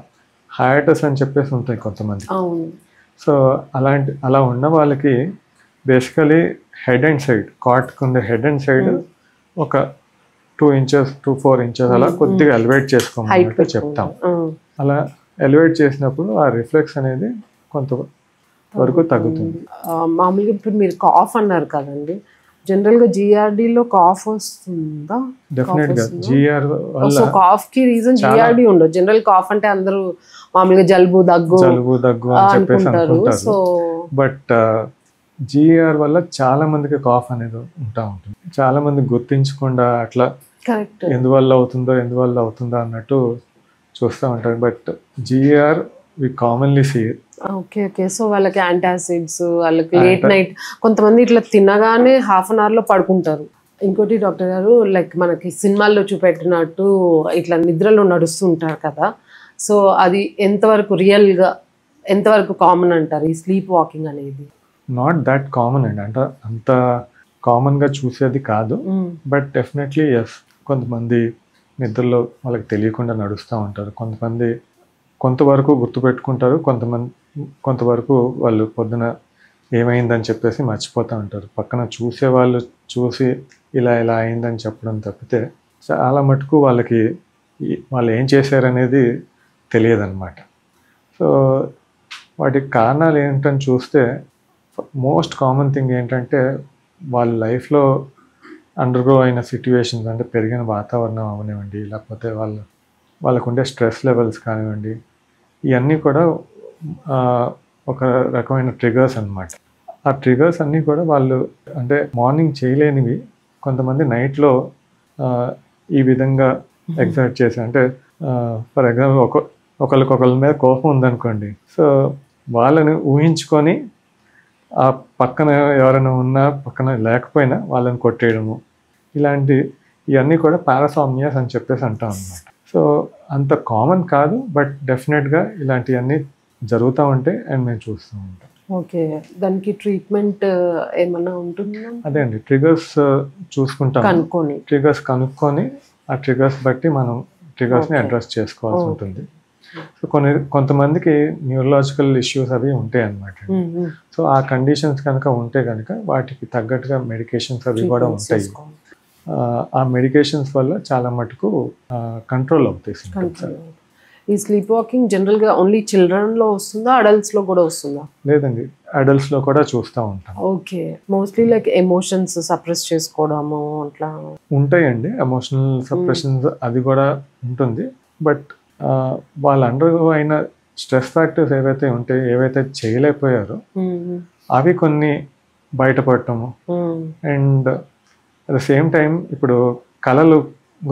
హయాటస్ అని చెప్పేసి ఉంటాయి కొంతమంది. సో అలా ఉన్న వాళ్ళకి బేసికలీ హెడ్ అండ్ సైడ్, కాట్కు ఉండే హెడ్ అండ్ సైడ్ ఒక 2 inches to 4 inches అలా కొద్దిగా ఎలివేట్ చేసుకోమన్నట్టు చెప్తాం. అలా ఎలివేట్ చేసినప్పుడు ఆ రిఫ్లెక్స్ అనేది కొంత వరకు తగ్గుతుంది. మామూలుగా ఇప్పుడు మీరు కాఫ్ అన్నారు కదండి, జనరల్గా జిఆర్డీలో కాఫ్ వస్తుందా? డెఫినెట్గా జిఆర్ వల్ల. సో కాఫ్ కి రీజన్ జిఆర్డీ ఉండదు. జనరల్ కాఫ్ అంటే అందరూ మామూలుగా జలుబు దగ్గు అని చెప్పేసి అనుకుంటారు. బట్ జిఆర్ వల్ల చాలా మందికి కాఫ్ అనేది ఉంటుంది. చాలా మంది గుర్తించకుండా అట్లా ఎందువల్ల అవుతుందో అన్నట్టు చూస్తూ ఉంటారు. But GERD we commonly see. Okay. So వాళ్ళకి యాంటాసిడ్స్, వాళ్ళకి లేట్ నైట్ కొంతమంది ఇట్లా తినగానే హాఫ్ అన్ అవర్లో పడుకుంటారు. ఇంకోటి డాక్టర్ గారు, లైక్ మనకి సినిమాల్లో చూపెట్టినట్టు ఇట్లా నిద్రలో నడుస్తుంటారు కదా, సో అది ఎంతవరకు రియల్గా ఎంతవరకు కామన్ అంటారు ఈ స్లీప్ వాకింగ్ అనేది? నాట్ దట్ కామన్ అండి, అంటే అంత కామన్గా చూసేది కాదు. బట్ డెఫినెట్లీ ఎస్, కొంతమంది నిద్రలో వాళ్ళకి తెలియకుండా నడుస్తూ ఉంటారు. కొంతమంది కొంతవరకు గుర్తుపెట్టుకుంటారు, కొంతవరకు వాళ్ళు పొద్దున ఏమైందని చెప్పేసి మర్చిపోతూ ఉంటారు. పక్కన చూసే వాళ్ళు చూసి ఇలా అయిందని చెప్పడం తప్పితే చాలా మటుకు వాళ్ళు ఏం చేశారనేది తెలియదన్నమాట. సో వాటికి కారణాలు ఏంటని చూస్తే మోస్ట్ కామన్ థింగ్ ఏంటంటే వాళ్ళ లైఫ్లో అండర్గో అయిన సిట్యువేషన్స్, అంటే పెరిగిన వాతావరణం అవనివ్వండి, లేకపోతే వాళ్ళకు ఉండే స్ట్రెస్ లెవెల్స్ కానివ్వండి, ఇవన్నీ కూడా ఒక రకమైన ట్రిగర్స్ అన్నమాట. ఆ ట్రిగర్స్ అన్నీ కూడా వాళ్ళు అంటే మార్నింగ్ చేయలేనివి కొంతమంది నైట్లో ఈ విధంగా ఎగ్జర్ట్ చేసి, అంటే ఫర్ ఎగ్జాంపుల్ ఒకళ్ళ మీద కోపం ఉందనుకోండి, సో వాళ్ళని ఊహించుకొని ఆ పక్కన ఎవరైనా ఉన్నా పక్కన లేకపోయినా వాళ్ళని కొట్టేయడము, ఇవన్నీ కూడా పారాసామ్నియాస్ అని చెప్పేసి అంటాం అన్నమాట. సో అంత కామన్ కాదు, బట్ డెఫినెట్గా ఇలాంటివన్నీ జరుగుతూ ఉంటాయి అండ్ మేము చూస్తూ ఉంటాం. ఓకే, దానికి ట్రీట్మెంట్ ఏమన్నా ఉంటుందా? అదే అండి, ట్రిగర్స్ చూసుకుంటాం, ట్రిగర్స్ కనుక్కొని ఆ ట్రిగర్స్ బట్టి మనం ట్రిగర్స్ని అడ్రస్ చేసుకోవాల్సి ఉంటుంది. సో కొంతమందికి న్యూరలాజికల్ ఇష్యూస్ అవి ఉంటాయి అన్నమాట. సో ఆ కండిషన్స్ కనుక ఉంటే కనుక వాటికి తగ్గట్టుగా మెడికేషన్స్ అవి కూడా ఉంటాయి. ఆ మెడికేషన్స్ వల్ల చాలా మటుకు కంట్రోల్ అవుతాయి. ఈ స్లీప్ వాకింగ్ జనరల్గా ఓన్లీ చిల్డ్రన్లో వస్తుందా, అడల్ట్స్లో కూడా వస్తుందా? లేదండి, అడల్ట్స్లో కూడా చూస్తూ ఉంటాం. Okay, mostly like emotions suppress చేసుకోవడము అట్లా ఉంటాయండి. ఎమోషనల్ సప్రెషన్స్ అది కూడా ఉంటుంది. బట్ వాళ్ళు అండర్ అయిన స్ట్రెస్ ఫ్యాక్టర్స్ ఏవైతే ఉంటాయో, ఏవైతే చేయలేకపోయారో అవి కొన్ని బయటపడటము. And at the same time ఇప్పుడు కళలు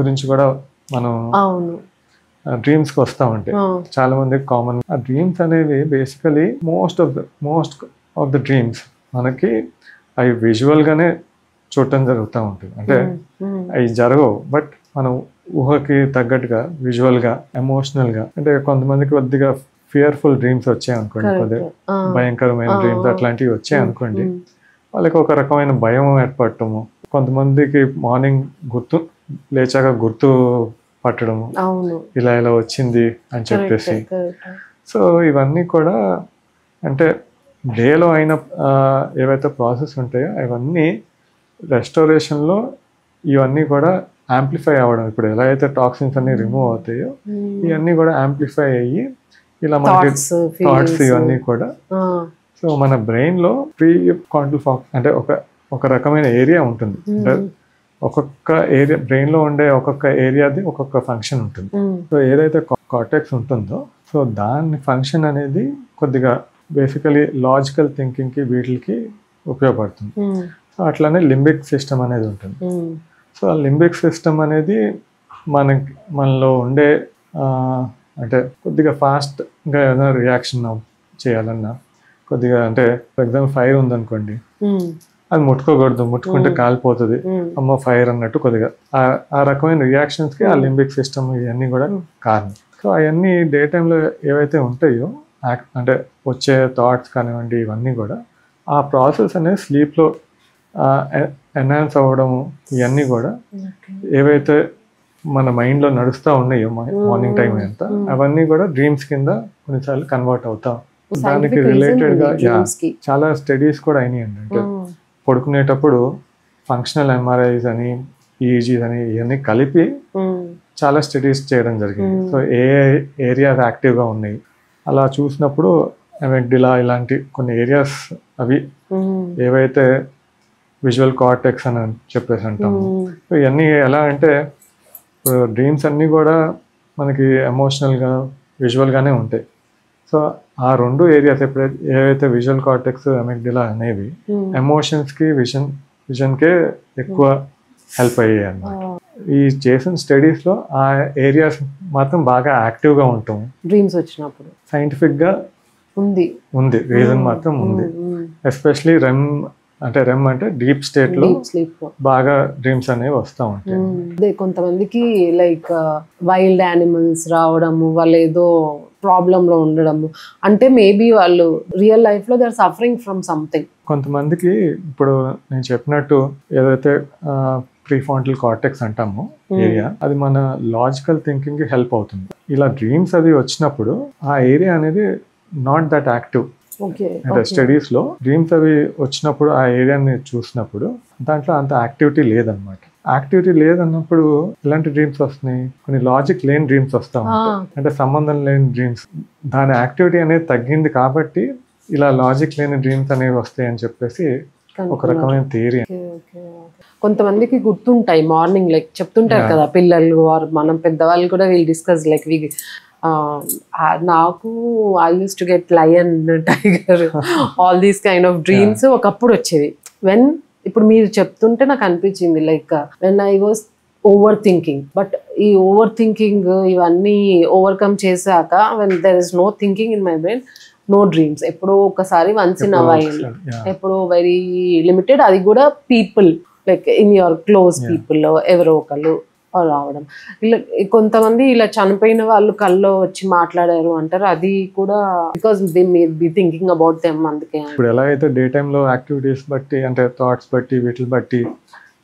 గురించి కూడా మనం డ్రీమ్స్కి వస్తూ ఉంటాయి. చాలా మందికి కామన్ ఆ డ్రీమ్స్ అనేవి basically most of the dreams మనకి అవి విజువల్గానే చూడటం జరుగుతూ ఉంటుంది. అంటే అవి జరగవు, బట్ మనం ఊహకి తగ్గట్టుగా విజువల్గా, ఎమోషనల్గా, అంటే కొంతమందికి కొద్దిగా ఫియర్ఫుల్ డ్రీమ్స్ వచ్చాయి అనుకోండి, కొద్దిగా భయంకరమైన డ్రీమ్స్ అట్లాంటివి వచ్చాయి అనుకోండి, వాళ్ళకి ఒక రకమైన భయం ఏర్పడటము. కొంతమందికి మార్నింగ్ లేచాక గుర్తు పట్టడము, ఇలా ఇలా వచ్చింది అని చెప్పేసి. సో ఇవన్నీ కూడా అంటే డేలో అయిన ఏవైతే ప్రాసెస్ ఉంటాయో అవన్నీ రెస్టోరేషన్లో ఇవన్నీ కూడా యాంప్లిఫై అవ్వడం. ఇప్పుడు ఎలా అయితే టాక్సిన్స్ అన్ని రిమూవ్ అవుతాయో ఇవన్నీ కూడా యాంప్లిఫై అయ్యి ఇలా మనకి థాట్స్ ఇవన్నీ కూడా. సో మన బ్రెయిన్లో ప్రీ కాంటల్ అంటే ఒక రకమైన ఏరియా ఉంటుంది. అంటే ఒక్కొక్క ఏరియా బ్రెయిన్లో ఉండే ఒక్కొక్క ఏరియాది ఒక్కొక్క ఫంక్షన్ ఉంటుంది. సో ఏదైతే కార్టెక్స్ ఉంటుందో సో దాని ఫంక్షన్ అనేది కొద్దిగా బేసికలీ లాజికల్ థింకింగ్కి వీటికి ఉపయోగపడుతుంది. సో అట్లానే లింబిక్ సిస్టమ్ అనేది ఉంటుంది. సో ఆ లింబిక్ సిస్టమ్ అనేది మనలో ఉండే అంటే కొద్దిగా ఫాస్ట్గా ఏదైనా రియాక్షన్ చేయాలన్నా, కొద్దిగా అంటే ఫర్ ఎగ్జాంపుల్ ఫైర్ ఉందనుకోండి, అది ముట్టుకోకూడదు, ముట్టుకుంటే కాలిపోతుంది, అమ్మ ఫైర్ అన్నట్టు కొద్దిగా ఆ రకమైన రియాక్షన్స్కి ఆ లింబిక్ సిస్టమ్ ఇవన్నీ కూడా కారణం. సో అవన్నీ డే టైంలో ఏవైతే ఉంటాయో అంటే వచ్చే థాట్స్ కానివ్వండి ఇవన్నీ కూడా ఆ ప్రాసెస్ అనేది స్లీప్లో ఎన్హాన్స్ అవ్వడము ఇవన్నీ కూడా ఏవైతే మన మైండ్లో నడుస్తూ ఉన్నాయో మార్నింగ్ టైం అంతా అవన్నీ కూడా డ్రీమ్స్ కింద కొన్నిసార్లు కన్వర్ట్ అవుతాం. దానికి రిలేటెడ్గా చాలా స్టడీస్ కూడా అయినాయండి. అంటే పడుకునేటప్పుడు ఫంక్షనల్ ఎంఆర్ఐస్ అని, ఈఈజీస్ అని ఇవన్నీ కలిపి చాలా స్టడీస్ చేయడం జరిగింది. సో ఏ ఏరియాస్ యాక్టివ్గా ఉన్నాయి అలా చూసినప్పుడు అమిగ్డాలా ఇలాంటి కొన్ని ఏరియాస్ అవి ఏవైతే విజువల్ కార్టెక్స్ అని చెప్పేసి అంటాము. సో ఇవన్నీ ఎలా అంటే డ్రీమ్స్ అన్నీ కూడా మనకి ఎమోషనల్గా విజువల్గానే ఉంటాయి. సో ఆ రెండు ఏరియాస్ ఏవైతే విజువల్ కార్టెక్స్, అమిగ్డాలా అనేవి ఎమోషన్స్కి విజన్కే ఎక్కువ హెల్ప్ అయ్యాయి అన్నమాట. ఈ చేసిన స్టడీస్లో ఆ ఏరియాస్ మాత్రం బాగా యాక్టివ్గా ఉంటాం డ్రీమ్స్ వచ్చినప్పుడు. సైంటిఫిక్గా ఉంది రీజన్ మాత్రం ఉంది. ఎస్పెషలీ రెమ్ అంటే డీప్ స్టేట్లో బాగా డ్రీమ్స్ అనేవి వస్తూ ఉంటాయి. కొంతమందికి లైక్ వైల్డ్ యానిమల్స్ రావడము, వాళ్ళు ఏదో ప్రాబ్లంలో ఉండడము, అంటే మేబీ వాళ్ళు రియల్ లైఫ్లో they are suffering from something. కొంతమందికి ఇప్పుడు నేను చెప్పినట్టు ఏదైతే ప్రీఫ్రాంటల్ కార్టెక్స్ అంటామో ఏరియా, అది మన లాజికల్ థింకింగ్కి హెల్ప్ అవుతుంది. ఇలా డ్రీమ్స్ అది వచ్చినప్పుడు ఆ ఏరియా అనేది నాట్ దట్ యాక్టివ్. అంటే స్టడీస్లో డ్రీమ్స్ అవి వచ్చినప్పుడు ఆ ఏరియాని చూసినప్పుడు దాంట్లో అంత యాక్టివిటీ లేదనమాట. యాక్టివిటీ లేదన్నప్పుడు ఇలాంటి డ్రీమ్స్ వస్తున్నాయి, కొన్ని లాజిక్ లేని డ్రీమ్స్ వస్తూ ఉంటాయి, అంటే సంబంధం లేని డ్రీమ్స్. దాని యాక్టివిటీ అనేది తగ్గింది కాబట్టి ఇలా లాజిక్ లేని డ్రీమ్స్ అనేవి వస్తాయి అని చెప్పేసి ఒక రకమైన థియరీ. కొంతమందికి గుర్తుంటాయి మార్నింగ్, లైక్ చెప్తుంటారు కదా పిల్లలు ఆర్ మనం పెద్దవాళ్ళు కూడా వీల్ డిస్కస్ లైక్ నాకు I used to get lion, tiger, all these kind of dreams ఒకప్పుడు వచ్చేది. ఇప్పుడు మీరు చెప్తుంటే నాకు అనిపించింది like when I was overthinking, but ఈ ఓవర్ థింకింగ్ ఇవన్నీ ఓవర్కమ్ చేశాక when there is no thinking in my brain, no dreams. ఎప్పుడో ఒకసారి వన్స్ ఇన్ అ వైల్, ఎప్పుడో వెరీ లిమిటెడ్, అది కూడా people like in your close people ఎవరో ఒకళ్ళు రావడం. ఇలా కొంతమంది ఇలా చనిపోయిన వాళ్ళు కల్లో వచ్చి మాట్లాడారు అంటారు, అది కూడా because they may be thinking about them. అందుకే ఇప్పుడు ఎలా అయితే డే టైంలో యాక్టివిటీస్ బట్టి అంటే థాట్స్ బట్టి వీటిని బట్టి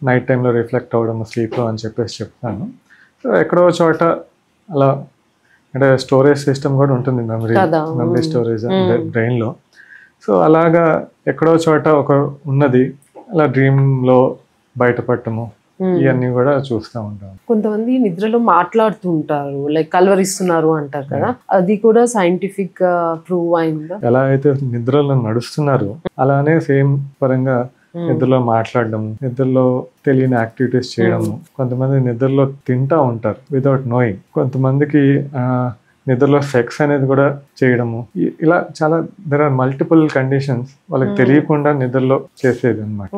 నైట్ టైంలో రిఫ్లెక్ట్ అవ్వడం స్లీప్లో అని చెప్పేసి చెప్తాను. సో ఎక్కడో చోట అలా అంటే స్టోరేజ్ సిస్టమ్ కూడా ఉంటుంది, మెమరీ స్టోరేజ్ అంటే బ్రెయిన్లో. సో అలాగా ఎక్కడో చోట ఒక ఉన్నది అలా డ్రీమ్లో బయటపడటము ఇవన్నీ కూడా చూస్తూ ఉంటాం. కొంతమంది నిద్రలో మాట్లాడుతూ ఉంటారు, లైక్ కలవరిస్తున్నారు అంటారు కదా, అది కూడా సైంటిఫిక్ ప్రూవ్ అయిందా? ఎలా అయితే నిద్రలో నడుస్తున్నారు అలానే సేమ్ పరంగా నిద్రలో మాట్లాడడం, నిద్రలో తెలియని యాక్టివిటీస్ చేయడము. కొంతమంది నిద్రలో తింటా ఉంటారు వితౌట్ నోయింగ్. కొంతమందికి నిద్రలో సెక్స్ అనేది కూడా చేయడము. ఇలా చాలా దెర్ ఆర్ మల్టిపుల్ కండిషన్స్ వాళ్ళకి తెలియకుండా నిద్రలో చేసేది అనమాట.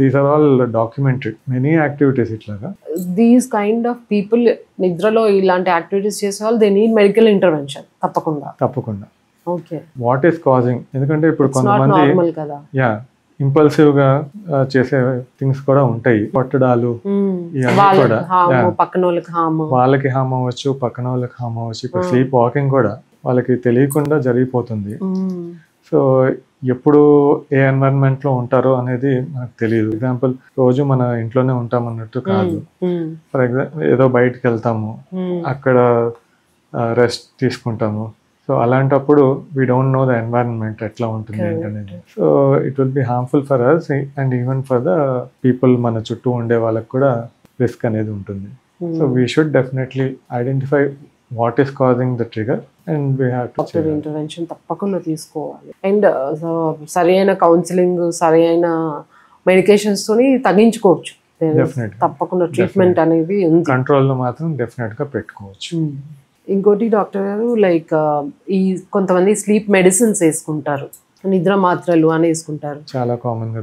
These are all documented many activities. ఇట్లాగా దీస్ కైండ్ ఆఫ్ పీపుల్ నిద్రలో ఇలాంటి యాక్టివిటీస్ చేసే వాళ్ళు దే నీడ్ మెడికల్ ఇంటర్వెన్షన్ తప్పకుండా. Okay, what is causing? ఎందుకంటే ఇప్పుడు కొంతమంది ఇంపల్సివ్ గా చేసే థింగ్స్ కూడా ఉంటాయి, కొట్టడాలు ఇవన్నీ కూడా వాళ్ళకి హామ్ అవ్వచ్చు, పక్కన వాళ్ళకి హామ్ అవ్వచ్చు. ఇప్పుడు స్లీప్ వాకింగ్ కూడా వాళ్ళకి తెలియకుండా జరిగిపోతుంది. సో ఎప్పుడు ఏ ఎన్వైరన్మెంట్ లో ఉంటారో అనేది మనకు తెలియదు. ఎగ్జాంపుల్, రోజు మన ఇంట్లోనే ఉంటాం అన్నట్టు కాదు. ఫర్ ఎగ్జాంపుల్, ఏదో బయటకు వెళ్తాము, అక్కడ రెస్ట్ తీసుకుంటాము. సో అలాంటప్పుడు we don't know the environment ఎట్లా ఉంటుంది ఏంటనేది. So it will be harmful for us and even for the people మన చుట్టూ ఉండే వాళ్ళకి కూడా రిస్క్ అనేది ఉంటుంది. So we should definitely identify what is causing the trigger and we have to intervention తప్పకుండా తీసుకోవాలి. అండ్ సరైన కౌన్సిలింగ్, సరైన మెడికేషన్స్ తోని తగ్గించుకోవచ్చు. తప్పకుండా ట్రీట్మెంట్ అనేది కంట్రోల్లో మాత్రం డెఫినెట్ గా పెట్టుకోవచ్చు. ఇంకోటి డాక్టర్ గారు, లైక్ ఈ కొంతమంది స్లీప్ మెడిసిన్స్ వేసుకుంటారు, నిద్ర మాత్రలు అని వేసుకుంటారు, చాలా కామన్ గా.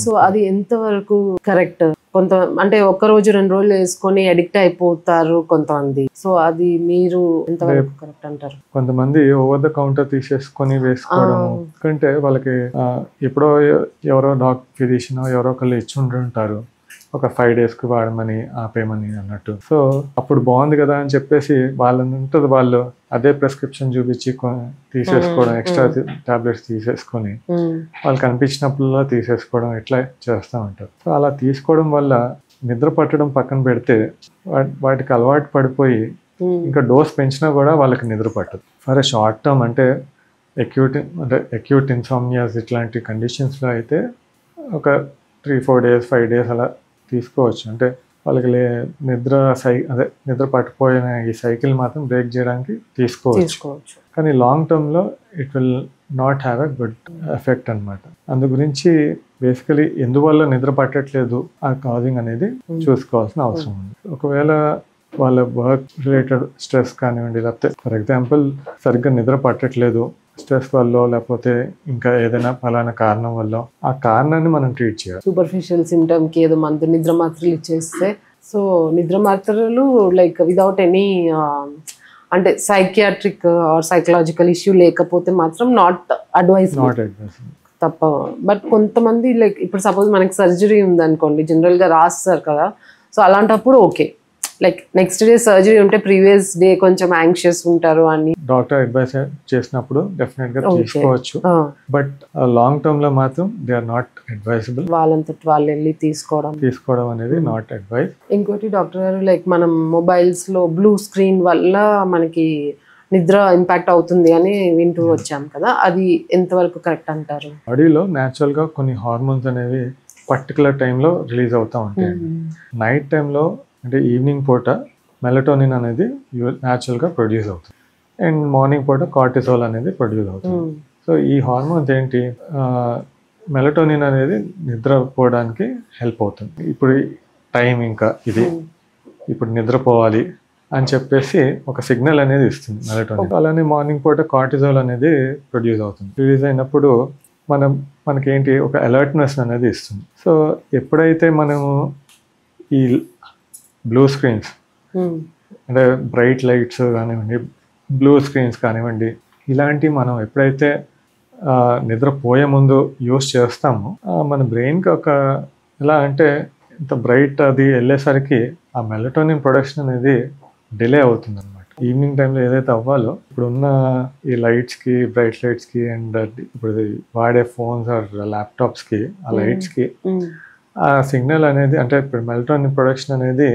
సో అది ఎంతవరకు కరెక్ట్? అంటే ఒక్క రోజు 2 రోజులు వేసుకొని అడిక్ట్ అయిపోతారు కొంతమంది. సో అది మీరు ఎంతవరకు కరెక్ట్ అంటారు? కొంతమంది ఓవర్ ద కౌంటర్ తీసేసుకొని వేసుకోవడం కంటే వాళ్ళకి ఎప్పుడో ఎవరో ఫిజిషియన్ ఎవరో ఒకళ్ళు ఇచ్చి ఉంటారు, ఒక 5 days కి వాడమని ఆపేయమని అన్నట్టు. సో అప్పుడు బాగుంది కదా అని చెప్పేసి వాళ్ళంతది వాళ్ళు అదే ప్రిస్క్రిప్షన్ చూపించి తీసేసుకోవడం, ఎక్స్ట్రా టాబ్లెట్స్ తీసేసుకొని వాళ్ళు కనిపించినప్పుడులో తీసేసుకోవడం ఇట్లా చేస్తూ ఉంటారు. సో అలా తీసుకోవడం వల్ల నిద్ర పట్టడం పక్కన పెడితే వాటికి అలవాటు పడిపోయి ఇంకా డోస్ పెంచినా కూడా వాళ్ళకి నిద్ర పట్టదు. ఫర్ ఎ షార్ట్ టర్మ్ అంటే అక్యూట్ ఇన్సామ్నియాస్ ఇట్లాంటి కండిషన్స్లో అయితే ఒక 3-4 days 5 days అలా తీసుకోవచ్చు. అంటే వాళ్ళకి నిద్ర పట్టుపోయిన ఈ సైకిల్ మాత్రం బ్రేక్ చేయడానికి తీసుకోవచ్చు. కానీ లాంగ్ టర్మ్లో it will not have a good effect అనమాట. అందు గురించి బేసికలీ ఎందువల్ల నిద్ర పట్టట్లేదు ఆ కాజింగ్ అనేది చూసుకోవాల్సిన అవసరం ఉంది. ఒకవేళ వాళ్ళ వర్క్ రిలేటెడ్ స్ట్రెస్ కానివ్వండి, లేకపోతే ఫర్ ఎగ్జాంపుల్ సరిగ్గా నిద్ర పట్టట్లేదు, స్ట్రెస్ వల్ల లేకపోతే ఇంకా ఏదైనా ఫలానా కారణం వల్ల, ఆ కారణాన్ని మనం ట్రీట్ చేయాలి. సూపర్ఫిషియల్ సిమ్టమ్ కి ఏదో మందు నిద్ర మాత్రలు ఇచ్చేస్తే, సో నిద్ర మాత్రలు లైక్ వితౌట్ ఎనీ అంటే సైకియాట్రిక్ ఆర్ సైకలాజికల్ ఇష్యూ లేకపోతే మాత్రం నాట్ అడ్వైజ్ తప్ప. బట్ కొంతమంది లైక్ ఇప్పుడు సపోజ్ మనకి సర్జరీ ఉందనుకోండి, జనరల్ గా రాస్తారు కదా, సో అలాంటప్పుడు okay, like next day surgery ఉంటే ప్రీవియస్ డే కొంచెం యాంగ్షియస్ ఉంటారు అని డాక్టర్ అడ్వైస్ చేసినప్పుడు డెఫినెట్ గా తీసుకోవచ్చు. బట్ లాంగ్ టర్మ్ లో మాత్రం దే ఆర్ నాట్ అడ్వైజబుల్. వాళ్ళంతటి వాళ్ళు వెళ్ళి తీసుకోవడం అనేది నాట్ అడ్వైజ్. ఇంకోటి డాక్టర్ గారు, లైక్ మనం మొబైల్స్ లో బ్లూ స్క్రీన్ వల్ల మనకి నిద్ర ఇంపాక్ట్ అవుతుంది అని వింటూ వచ్చాం కదా, అది ఎంతవరకు కరెక్ట్ అంటారు? బాడీలో న్యాచురల్ గా కొన్ని హార్మోన్స్ అనేవి పర్టికులర్ టైంలో రిలీజ్ అవుతూ ఉంటాయి. నైట్ టైంలో అంటే ఈవినింగ్ పూట మెలటోనిన్ అనేది న్యాచురల్గా ప్రొడ్యూస్ అవుతుంది, అండ్ మార్నింగ్ పూట కార్టిసోల్ అనేది ప్రొడ్యూస్ అవుతుంది. సో ఈ హార్మోన్స్ ఏంటి, మెలటోనిన్ అనేది నిద్రపోవడానికి హెల్ప్ అవుతుంది. ఇప్పుడు టైం ఇంకా ఇది ఇప్పుడు నిద్రపోవాలి అని చెప్పేసి ఒక సిగ్నల్ అనేది ఇస్తుంది మెలటోనిన్. అలానే మార్నింగ్ పూట కార్టిసోల్ అనేది ప్రొడ్యూస్ అవుతుంది. రిలీజ్ అయినప్పుడు మనకేంటి ఒక అలర్ట్నెస్ అనేది ఇస్తుంది. సో ఎప్పుడైతే మనము ఈ బ్లూ స్క్రీన్స్ అంటే బ్రైట్ లైట్స్ కానివ్వండి, బ్లూ స్క్రీన్స్ కానివ్వండి, ఇలాంటివి మనం ఎప్పుడైతే నిద్రపోయే ముందు యూస్ చేస్తామో మన బ్రెయిన్కి ఒక ఎలా అంటే ఇంత బ్రైట్ అది వెళ్ళేసరికి ఆ మెలటోనిన్ ప్రొడక్షన్ అనేది డిలే అవుతుంది అనమాట. ఈవినింగ్ టైంలో ఏదైతే అవ్వాలో ఇప్పుడున్న ఈ లైట్స్కి, బ్రైట్ లైట్స్కి అండ్ ఇప్పుడు వాడే ఫోన్స్ ఆర్ ల్యాప్టాప్స్కి ఆ లైట్స్కి ఆ సిగ్నల్ అనేది, అంటే ఇప్పుడు మెలటోనిన్ ప్రొడక్షన్ అనేది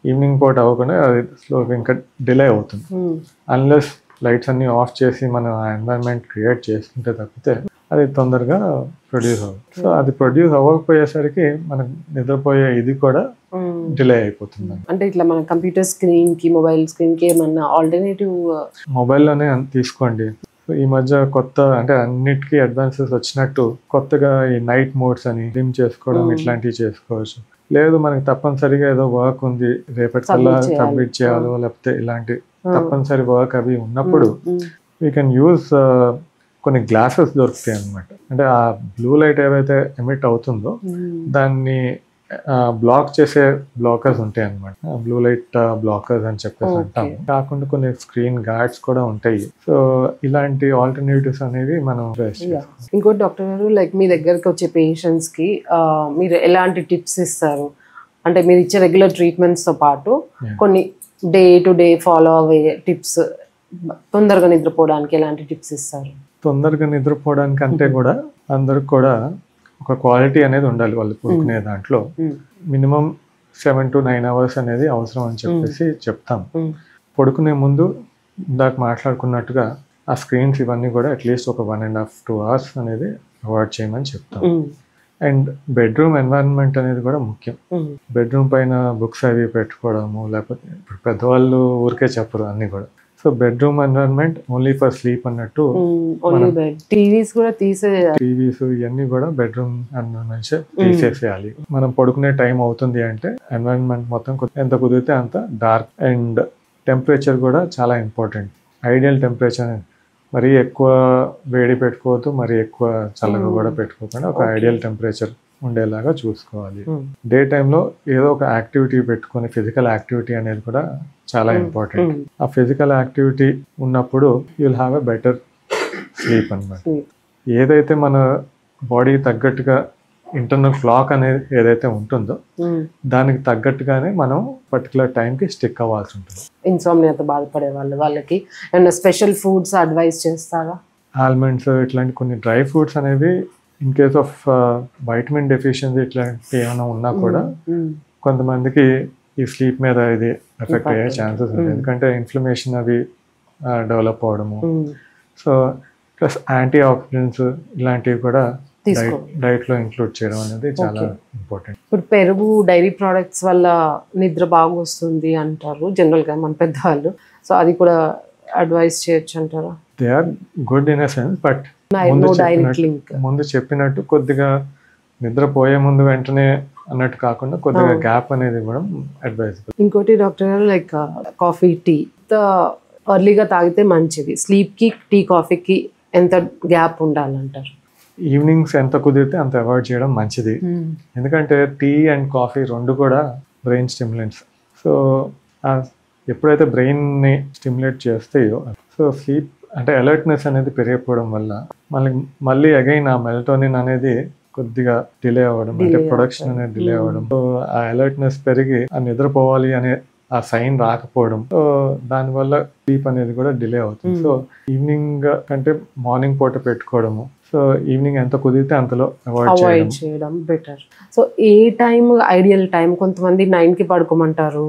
ఈవినింగ్ పూట అవ్వకుండా అది స్లోగా ఇంకా డిలే అవుతుంది. అన్లెస్ లైట్స్ అన్ని ఆఫ్ చేసి మనం ఆ ఎన్వైరన్మెంట్ క్రియేట్ చేసుకుంటే తప్పితే అది తొందరగా ప్రొడ్యూస్ అవ్వదు. సో అది ప్రొడ్యూస్ అవ్వకపోయేసరికి మనకు నిద్రపోయే ఇది కూడా డిలే అయిపోతుంది. అంటే ఇట్లా మన కంప్యూటర్ స్క్రీన్ కి, మొబైల్ స్క్రీన్ కి ఏమన్నా ఆల్టర్నేటివ్? మొబైల్లోనే తీసుకోండి. ఈ మధ్య కొత్త, అంటే అన్నిటికీ అడ్వాన్సెస్ వచ్చినట్టు కొత్తగా ఈ నైట్ మోడ్స్ అని డిమ్ చేసుకోవడం ఇట్లాంటివి చేసుకోవచ్చు. లేదు మనకి తప్పనిసరిగా ఏదో వర్క్ ఉంది, రేపటికల్లా సబ్మిట్ చేయాలో లేకపోతే ఇలాంటి తప్పనిసరి వర్క్ అవి ఉన్నప్పుడు వీ కెన్ యూజ్ కొన్ని గ్లాసెస్ దొరుకుతాయి అనమాట. అంటే ఆ బ్లూ లైట్ ఏవైతే ఎమిట్ అవుతుందో దాన్ని బ్లాక్ చేసే బ్లాకర్స్ ఉంటాయి అనమాట. బ్లూ లైట్ బ్లాకర్స్ అని చెప్పేసి అంటాము. కాకుండా కొన్ని స్క్రీన్ గార్డ్స్ కూడా ఉంటాయి. సో ఇలాంటి ఆల్టర్నేటివ్స్ అనేవి మనం ఇంకోటి డాక్టర్ గారు, లైక్ మీ దగ్గరకు వచ్చే పేషెంట్స్ కి మీరు ఎలాంటి టిప్స్ ఇస్తారు? అంటే మీరు ఇచ్చే రెగ్యులర్ ట్రీట్మెంట్స్ తో పాటు కొన్ని డే టు డే ఫాలో అయ్యే టిప్స్, తొందరగా నిద్రపోవడానికి ఎలాంటి టిప్స్ ఇస్తారు? తొందరగా నిద్రపోవడానికి అంటే కూడా అందరికి కూడా ఒక క్వాలిటీ అనేది ఉండాలి. వాళ్ళు పడుకునే దాంట్లో మినిమం 7 to 9 hours అనేది అవసరం అని చెప్పేసి చెప్తాం. పడుకునే ముందు ఇందాక మాట్లాడుకున్నట్టుగా ఆ స్క్రీన్స్ ఇవన్నీ కూడా అట్లీస్ట్ ఒక 1.5 to 2 hours అనేది అవాయిడ్ చేయమని చెప్తాం. అండ్ బెడ్రూమ్ ఎన్వైరన్మెంట్ అనేది కూడా ముఖ్యం. బెడ్రూమ్ పైన బుక్స్ అవి పెట్టుకోవడము, లేకపోతే ఇప్పుడు పెద్దవాళ్ళు ఊరికే చెప్పరు అన్నీ కూడా. So bedroom environment only for sleep అన్నట్టు, టీవీస్ ఇవన్నీ కూడా బెడ్రూమ్ ఎన్వైరన్మెంట్ తీసేసేయాలి. మనం పడుకునే టైం అవుతుంది అంటే ఎన్వైరన్మెంట్ మొత్తం ఎంత కుదిరితే అంత డార్క్. అండ్ టెంపరేచర్ కూడా చాలా ఇంపార్టెంట్. ఐడియల్ టెంపరేచర్, మరీ ఎక్కువ వేడి పెట్టుకోవద్దు, మరీ ఎక్కువ చల్లగా కూడా పెట్టుకోకుండా ఒక ఐడియల్ టెంపరేచర్ ఉండేలాగా చూసుకోవాలి. డే టైంలో ఏదో ఒక యాక్టివిటీ పెట్టుకొని, ఫిజికల్ యాక్టివిటీ అనేది కూడా చాలా ఇంపార్టెంట్. ఆ ఫిజికల్ యాక్టివిటీ ఉన్నప్పుడు you'll have a better sleep అన్నమాట. ఏదైతే మన బాడీ తగ్గట్టుగా ఇంటర్నల్ క్లాక్ అనేది ఏదైతే ఉంటుందో దానికి తగ్గట్టుగానే మనం పర్టికులర్ టైంకి స్టిక్ అవ్వాల్సి ఉంటుంది. ఇన్సోమ్నియాతో బాధపడే వాళ్ళకి ఏమైనా స్పెషల్ ఫుడ్స్ అడ్వైస్ చేస్తారా? ఆల్మండ్స్, ఇట్లాంటి కొన్ని డ్రై ఫ్రూట్స్ అనేవి in case of vitamin deficiency ఇట్లాంటి ఏమైనా ఉన్నా కూడా కొంతమందికి ఈ స్లీప్ మీద ఇది ఎఫెక్ట్ అయ్యే ఛాన్సెస్ ఉంటాయి. ఎందుకంటే ఇన్ఫ్లమేషన్ అవి డెవలప్ అవడము. సో ప్లస్ యాంటీ ఆక్సిడెంట్స్ ఇలాంటివి కూడా డైట్ లో ఇంక్లూడ్ చేయడం అనేది చాలా ఇంపార్టెంట్. ఇప్పుడు పెరుగు, డైరీ ప్రోడక్ట్స్ వల్ల నిద్ర బాగా వస్తుంది అంటారు జనరల్ గా మన పెద్దవాళ్ళు. సో అది కూడా అడ్వైస్ చేయొచ్చు అంటారా? They are good in a sense, but ముందు చెప్పినట్టు కొద్దిగా నిద్రపోయే ముందు వెంటనే అన్నట్టు కాకుండా కొద్దిగా గ్యాప్ అనేది ఇవ్వడం అడ్వైజబుల్. ఇంకోటి డాక్టర్ గారు, లైక్ కాఫీ, టీ ఎర్లీగా తాగితే మంచిది. స్లీప్ కి, టీ, కాఫీకి ఎంత గ్యాప్ ఉండాలంటారు? ఈవినింగ్స్ ఎంత కుదిరితే అంత అవాయిడ్ చేయడం మంచిది. ఎందుకంటే టీ అండ్ కాఫీ రెండు కూడా బ్రెయిన్ స్టిమ్యులెంట్స్. సో ఎప్పుడైతే బ్రెయిన్ని స్టిమ్యులేట్ చేస్తాయో, సో స్లీప్ అంటే అలర్ట్నెస్ అనేది పెరిగిపోవడం వల్ల మళ్ళీ అగైన్ ఆ మెలటోనిన్ అనేది కొద్దిగా డిలే అవ్వడం, అంటే ప్రొడక్షన్ అనేది డిలే అవ్వడం. సో ఆ అలర్ట్నెస్ పెరిగి ఆ నిద్రపోవాలి అనే ఆ సైన్ రాకపోవడం, సో దానివల్ల స్లీప్ అనేది కూడా డిలే అవుతుంది. సో ఈవినింగ్ కంటే మార్నింగ్ పూట పెట్టుకోవడము, సో ఈవినింగ్ ఎంత కుదిరితే అంతలో అవాయిడ్ చేయడం బెటర్. సో ఏ టైం ఐడియల్ టైం? కొంతమంది 9కి పడుకోమంటారు,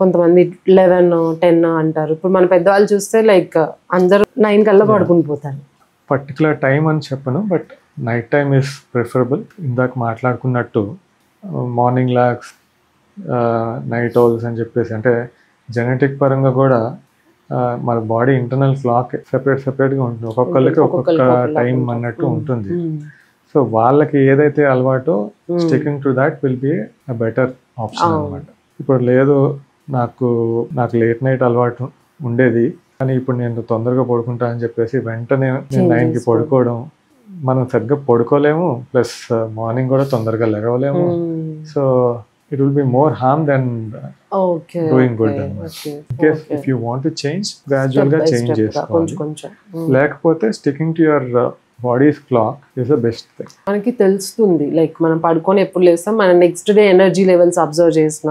కొంతమంది 11, 10 అంటారు. ఇప్పుడు మన పెద్దవాళ్ళు చూస్తే లైక్ అందరూ 9 కల్లా పడుకుని పోతారు. పర్టికులర్ టైం అని చెప్పను, but night time is preferable. ఇందాక మాట్లాడుకున్నట్టు మార్నింగ్ లాగ్స్, నైట్ ఔల్స్ అని చెప్పేసి, అంటే జెనెటిక్ పరంగా కూడా మన బాడీ ఇంటర్నల్ క్లాక్ సెపరేట్గా ఉంటుంది. ఒక్కొక్కరికి ఒక్కొక్క టైం అన్నట్టు ఉంటుంది. సో వాళ్ళకి ఏదైతే అలవాటో sticking to that will be a better option అనమాట. ఇప్పుడు లేదు నాకు లేట్ నైట్ అలవాటు ఉండేది, కానీ ఇప్పుడు నేను తొందరగా పడుకుంటా అని చెప్పేసి వెంటనే నేను 9కి పడుకోవడం, మనం సరిగ్గా పడుకోలేము, ప్లస్ మార్నింగ్ కూడా తొందరగా లెగవలేము. So it will be more harm than doing good. In case if you want to change, gradually change చేసుకోవాలి. లేకపోతే sticking to your bodies clock is the best thing. మనకి తెలుస్తుంది లైక్ మనం పడుకొని ఎప్పుడు లేస్తాం, మన next day energy levels observe చేసిన,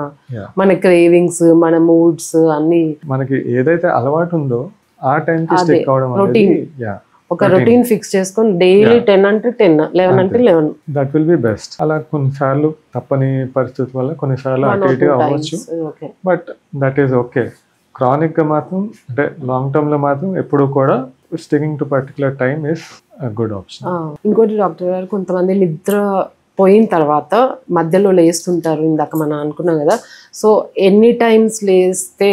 మన క్రేవింగ్స్, మన మూడ్స్ అన్ని మనకి ఏదైతే అలవాటు ఉందో ఆ టైంకి స్టిక్ అవడం అనేది ఒక రొటీన్ ఫిక్స్ చేసుకొని డైలీ 10 అంటే 10, 11 అంటే 11. That will be best. అలా కొన్నిసార్లు తప్పని పరిస్థితి వల్ల కొన్నిసార్లు అటు ఇటుగా అవ్వచ్చు, but that is okay. Chronic గా మాత్రం అంటే లాంగ్ టర్మ్ లో మాత్రం ఎప్పుడు కూడా sticking to particular time is good option. ఇంకోటి డాక్టర్ గారు, కొంతమంది నిద్ర పోయిన తర్వాత మధ్యలో లేస్తుంటారు, ఇందాక మనం అనుకున్నాం కదా. సో ఎన్ని టైమ్స్ లేస్తే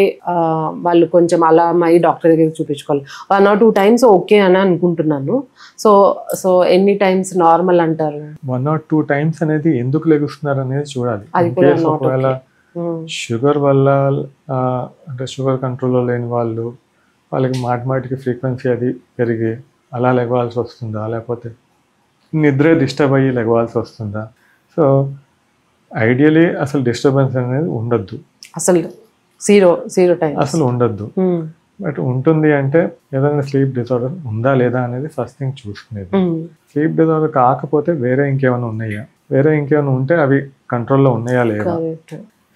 వాళ్ళు కొంచెం అలారం అయ్యి డాక్టర్ దగ్గరికి చూపించుకోవాలి? 1 or 2 times ఓకే అని అనుకుంటున్నాను. సో ఎన్ని టైమ్స్ నార్మల్ అంటారు? 1 or 2 times అనేది ఎందుకు లెగుస్తున్నారు అనేది చూడాలి. ఒకవేళ షుగర్ వల్ల అంటే షుగర్ కంట్రోల్లో లేని వాళ్ళకి మాటికి ఫ్రీక్వెన్సీ అది పెరిగి అలా లెగవాల్సి వస్తుందా, లేకపోతే నిద్రే డిస్టర్బ్ అయ్యి లెగవాల్సి వస్తుందా? సో ఐడియలీ అసలు డిస్టర్బెన్స్ అనేది ఉండొద్దు, అసలు జీరో టైం అసలు ఉండొద్దు. బట్ ఉంటుంది అంటే ఏదైనా స్లీప్ డిజార్డర్ ఉందా లేదా అనేది ఫస్ట్ థింగ్ చూసుకునేది. స్లీప్ డిజార్డర్ కాకపోతే వేరే ఇంకేమైనా ఉంటే అవి కంట్రోల్లో ఉన్నాయా లేదా.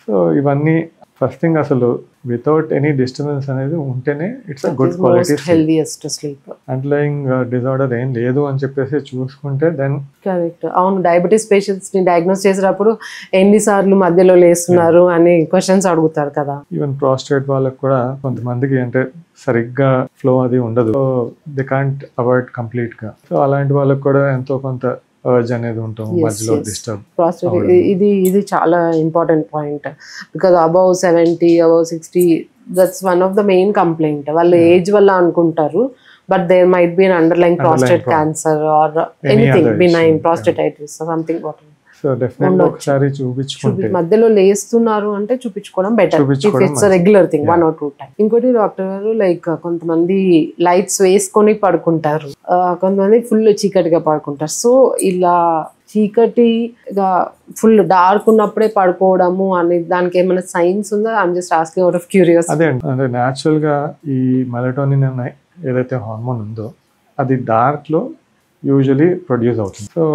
సో ఇవన్నీ ఫస్ట్ థింగ్, అసలు వితౌట్ ఎనీ డిస్టర్బెన్స్ అనేది ఉంటేనే it's a good quality healthiest sleep. Underlying disorder ఏం లేదు అని చెప్పేసి చూసుకుంటే దెన్ కరెక్ట్. అవును, డయాబెటీస్ పేషెంట్స్ ని డయాగ్నోస్ చేసేటప్పుడు ఎన్నిసార్లు మధ్యలో లేస్తున్నారు అని క్వశ్చన్స్ అడుగుతారు కదా. ఈవెన్ ప్రాస్టేట్ వాళ్ళకి కూడా కొంతమందికి అంటే సరిగ్గా ఫ్లో అది ఉండదు, so they can't avoid complete గా. సో అలాంటి వాళ్ళకి కూడా ఎంతో కొంత అర్జ్ అనేది ఉంటాం మధ్యలో డిస్టర్బ్. ఇది చాలా important point, because above 70, above 60 that's one of the main complaint. వాళ్ళు ఏజ్ వల్ల అనుకుంటారు, but there might be an underlying prostate cancer or anything benign prostatitis something. So definitely ఒకసారి చూపించుకుంటే, మధ్యలో లేస్తున్నారు అంటే చూపించుకోవడం better. It's regular thing 1 or 2 times. ఇంకోటి డాక్టర్ గారు, లైక్ కొంతమంది లైట్స్ వేసుకొని పడుకుంటారు, కొంతమంది ఫుల్ చీకటిగా పడుకుంటారు. సో ఇలా చీకటిగా ఫుల్ డార్క్ ఉన్నప్పుడే పడుకోవడము అనే దానికి ఏమైనా సైన్స్ ఉందా? I'm just asking out of curiosity. అదే అంటే న్యాచురల్ గా ఈ మెలటోనిన్ ఏదైతే హార్మోన్ ఉందో అది డార్క్ లో యూజువలీ ప్రొడ్యూస్ అవుతుంది. సో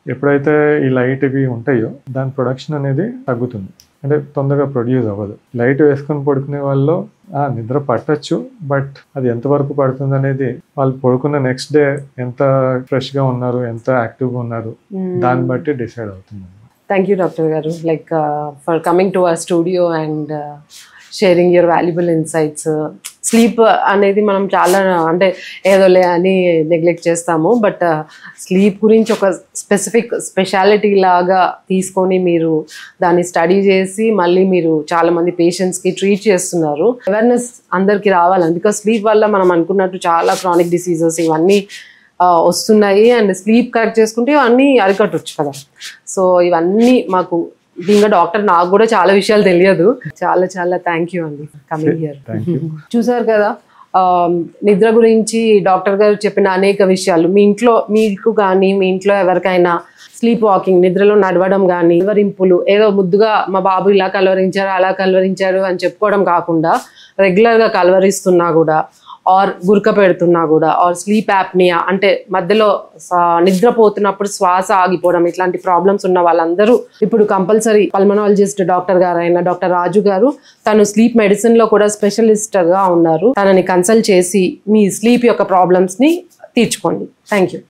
ఎప్పుడైతే ఈ లైట్ ఇవి ఉంటాయో దాని ప్రొడక్షన్ అనేది తగ్గుతుంది, అంటే తొందరగా ప్రొడ్యూస్ అవ్వదు. లైట్ వేసుకొని పడుకునే వాళ్ళు నిద్ర పట్టచ్చు, బట్ అది ఎంతవరకు పడుతుంది అనేది వాళ్ళు పడుకున్న నెక్స్ట్ డే ఎంత ఫ్రెష్ గా ఉన్నారు, ఎంత యాక్టివ్ గా ఉన్నారు దాన్ని బట్టి డిసైడ్ అవుతుంది. థ్యాంక్ యూ డాక్టర్ గారు, like for coming to our studio and sharing your valuable insights. Sleep అనేది మనం చాలా అంటే ఏదోలే అని నెగ్లెక్ట్ చేస్తాము, బట్ స్లీప్ గురించి ఒక స్పెషాలిటీ లాగా తీసుకొని మీరు దాన్ని స్టడీ చేసి మళ్ళీ మీరు చాలామంది పేషెంట్స్కి ట్రీట్ చేస్తున్నారు. అవేర్నెస్ అందరికీ రావాలని, బికాస్ స్లీప్ వల్ల మనం అనుకున్నట్టు చాలా క్రానిక్ డిసీజెస్ ఇవన్నీ వస్తున్నాయి, అండ్ స్లీప్ కరెక్ట్ చేసుకుంటే ఇవన్నీ అరికట్టవచ్చు కదా. సో ఇవన్నీ మాకు బీయింగ్ డాక్టర్ నాకు కూడా చాలా విషయాలు తెలియదు. చాలా థ్యాంక్ యూ అండి కమింగ్ హియర్. చూసారు కదా నిద్ర గురించి డాక్టర్ గారు చెప్పిన అనేక విషయాలు. మీకు కానీ మీ ఇంట్లో ఎవరికైనా స్లీప్ వాకింగ్, నిద్రలో నడవడం కానీ, కలవరింపులు ఏదో ముద్దుగా మా బాబు ఇలా కలవరించారు అలా కలవరించారు అని చెప్పుకోవడం కాకుండా రెగ్యులర్గా కలవరిస్తున్నా కూడా, ఆర్ గురక పెడుతున్నా కూడా, ఆర్ స్లీప్ యాప్నియా అంటే మధ్యలో నిద్రపోతున్నప్పుడు శ్వాస ఆగిపోవడం, ఇట్లాంటి ప్రాబ్లమ్స్ ఉన్న వాళ్ళందరూ ఇప్పుడు కంపల్సరీ పల్మనాలజిస్ట్ డాక్టర్ గారు అయిన డాక్టర్ రాజు గారు, తను స్లీప్ మెడిసిన్ లో కూడా స్పెషలిస్ట్గా ఉన్నారు. తనని కన్సల్ట్ చేసి మీ స్లీప్ యొక్క ప్రాబ్లమ్స్ని తీర్చుకోండి. Thank you.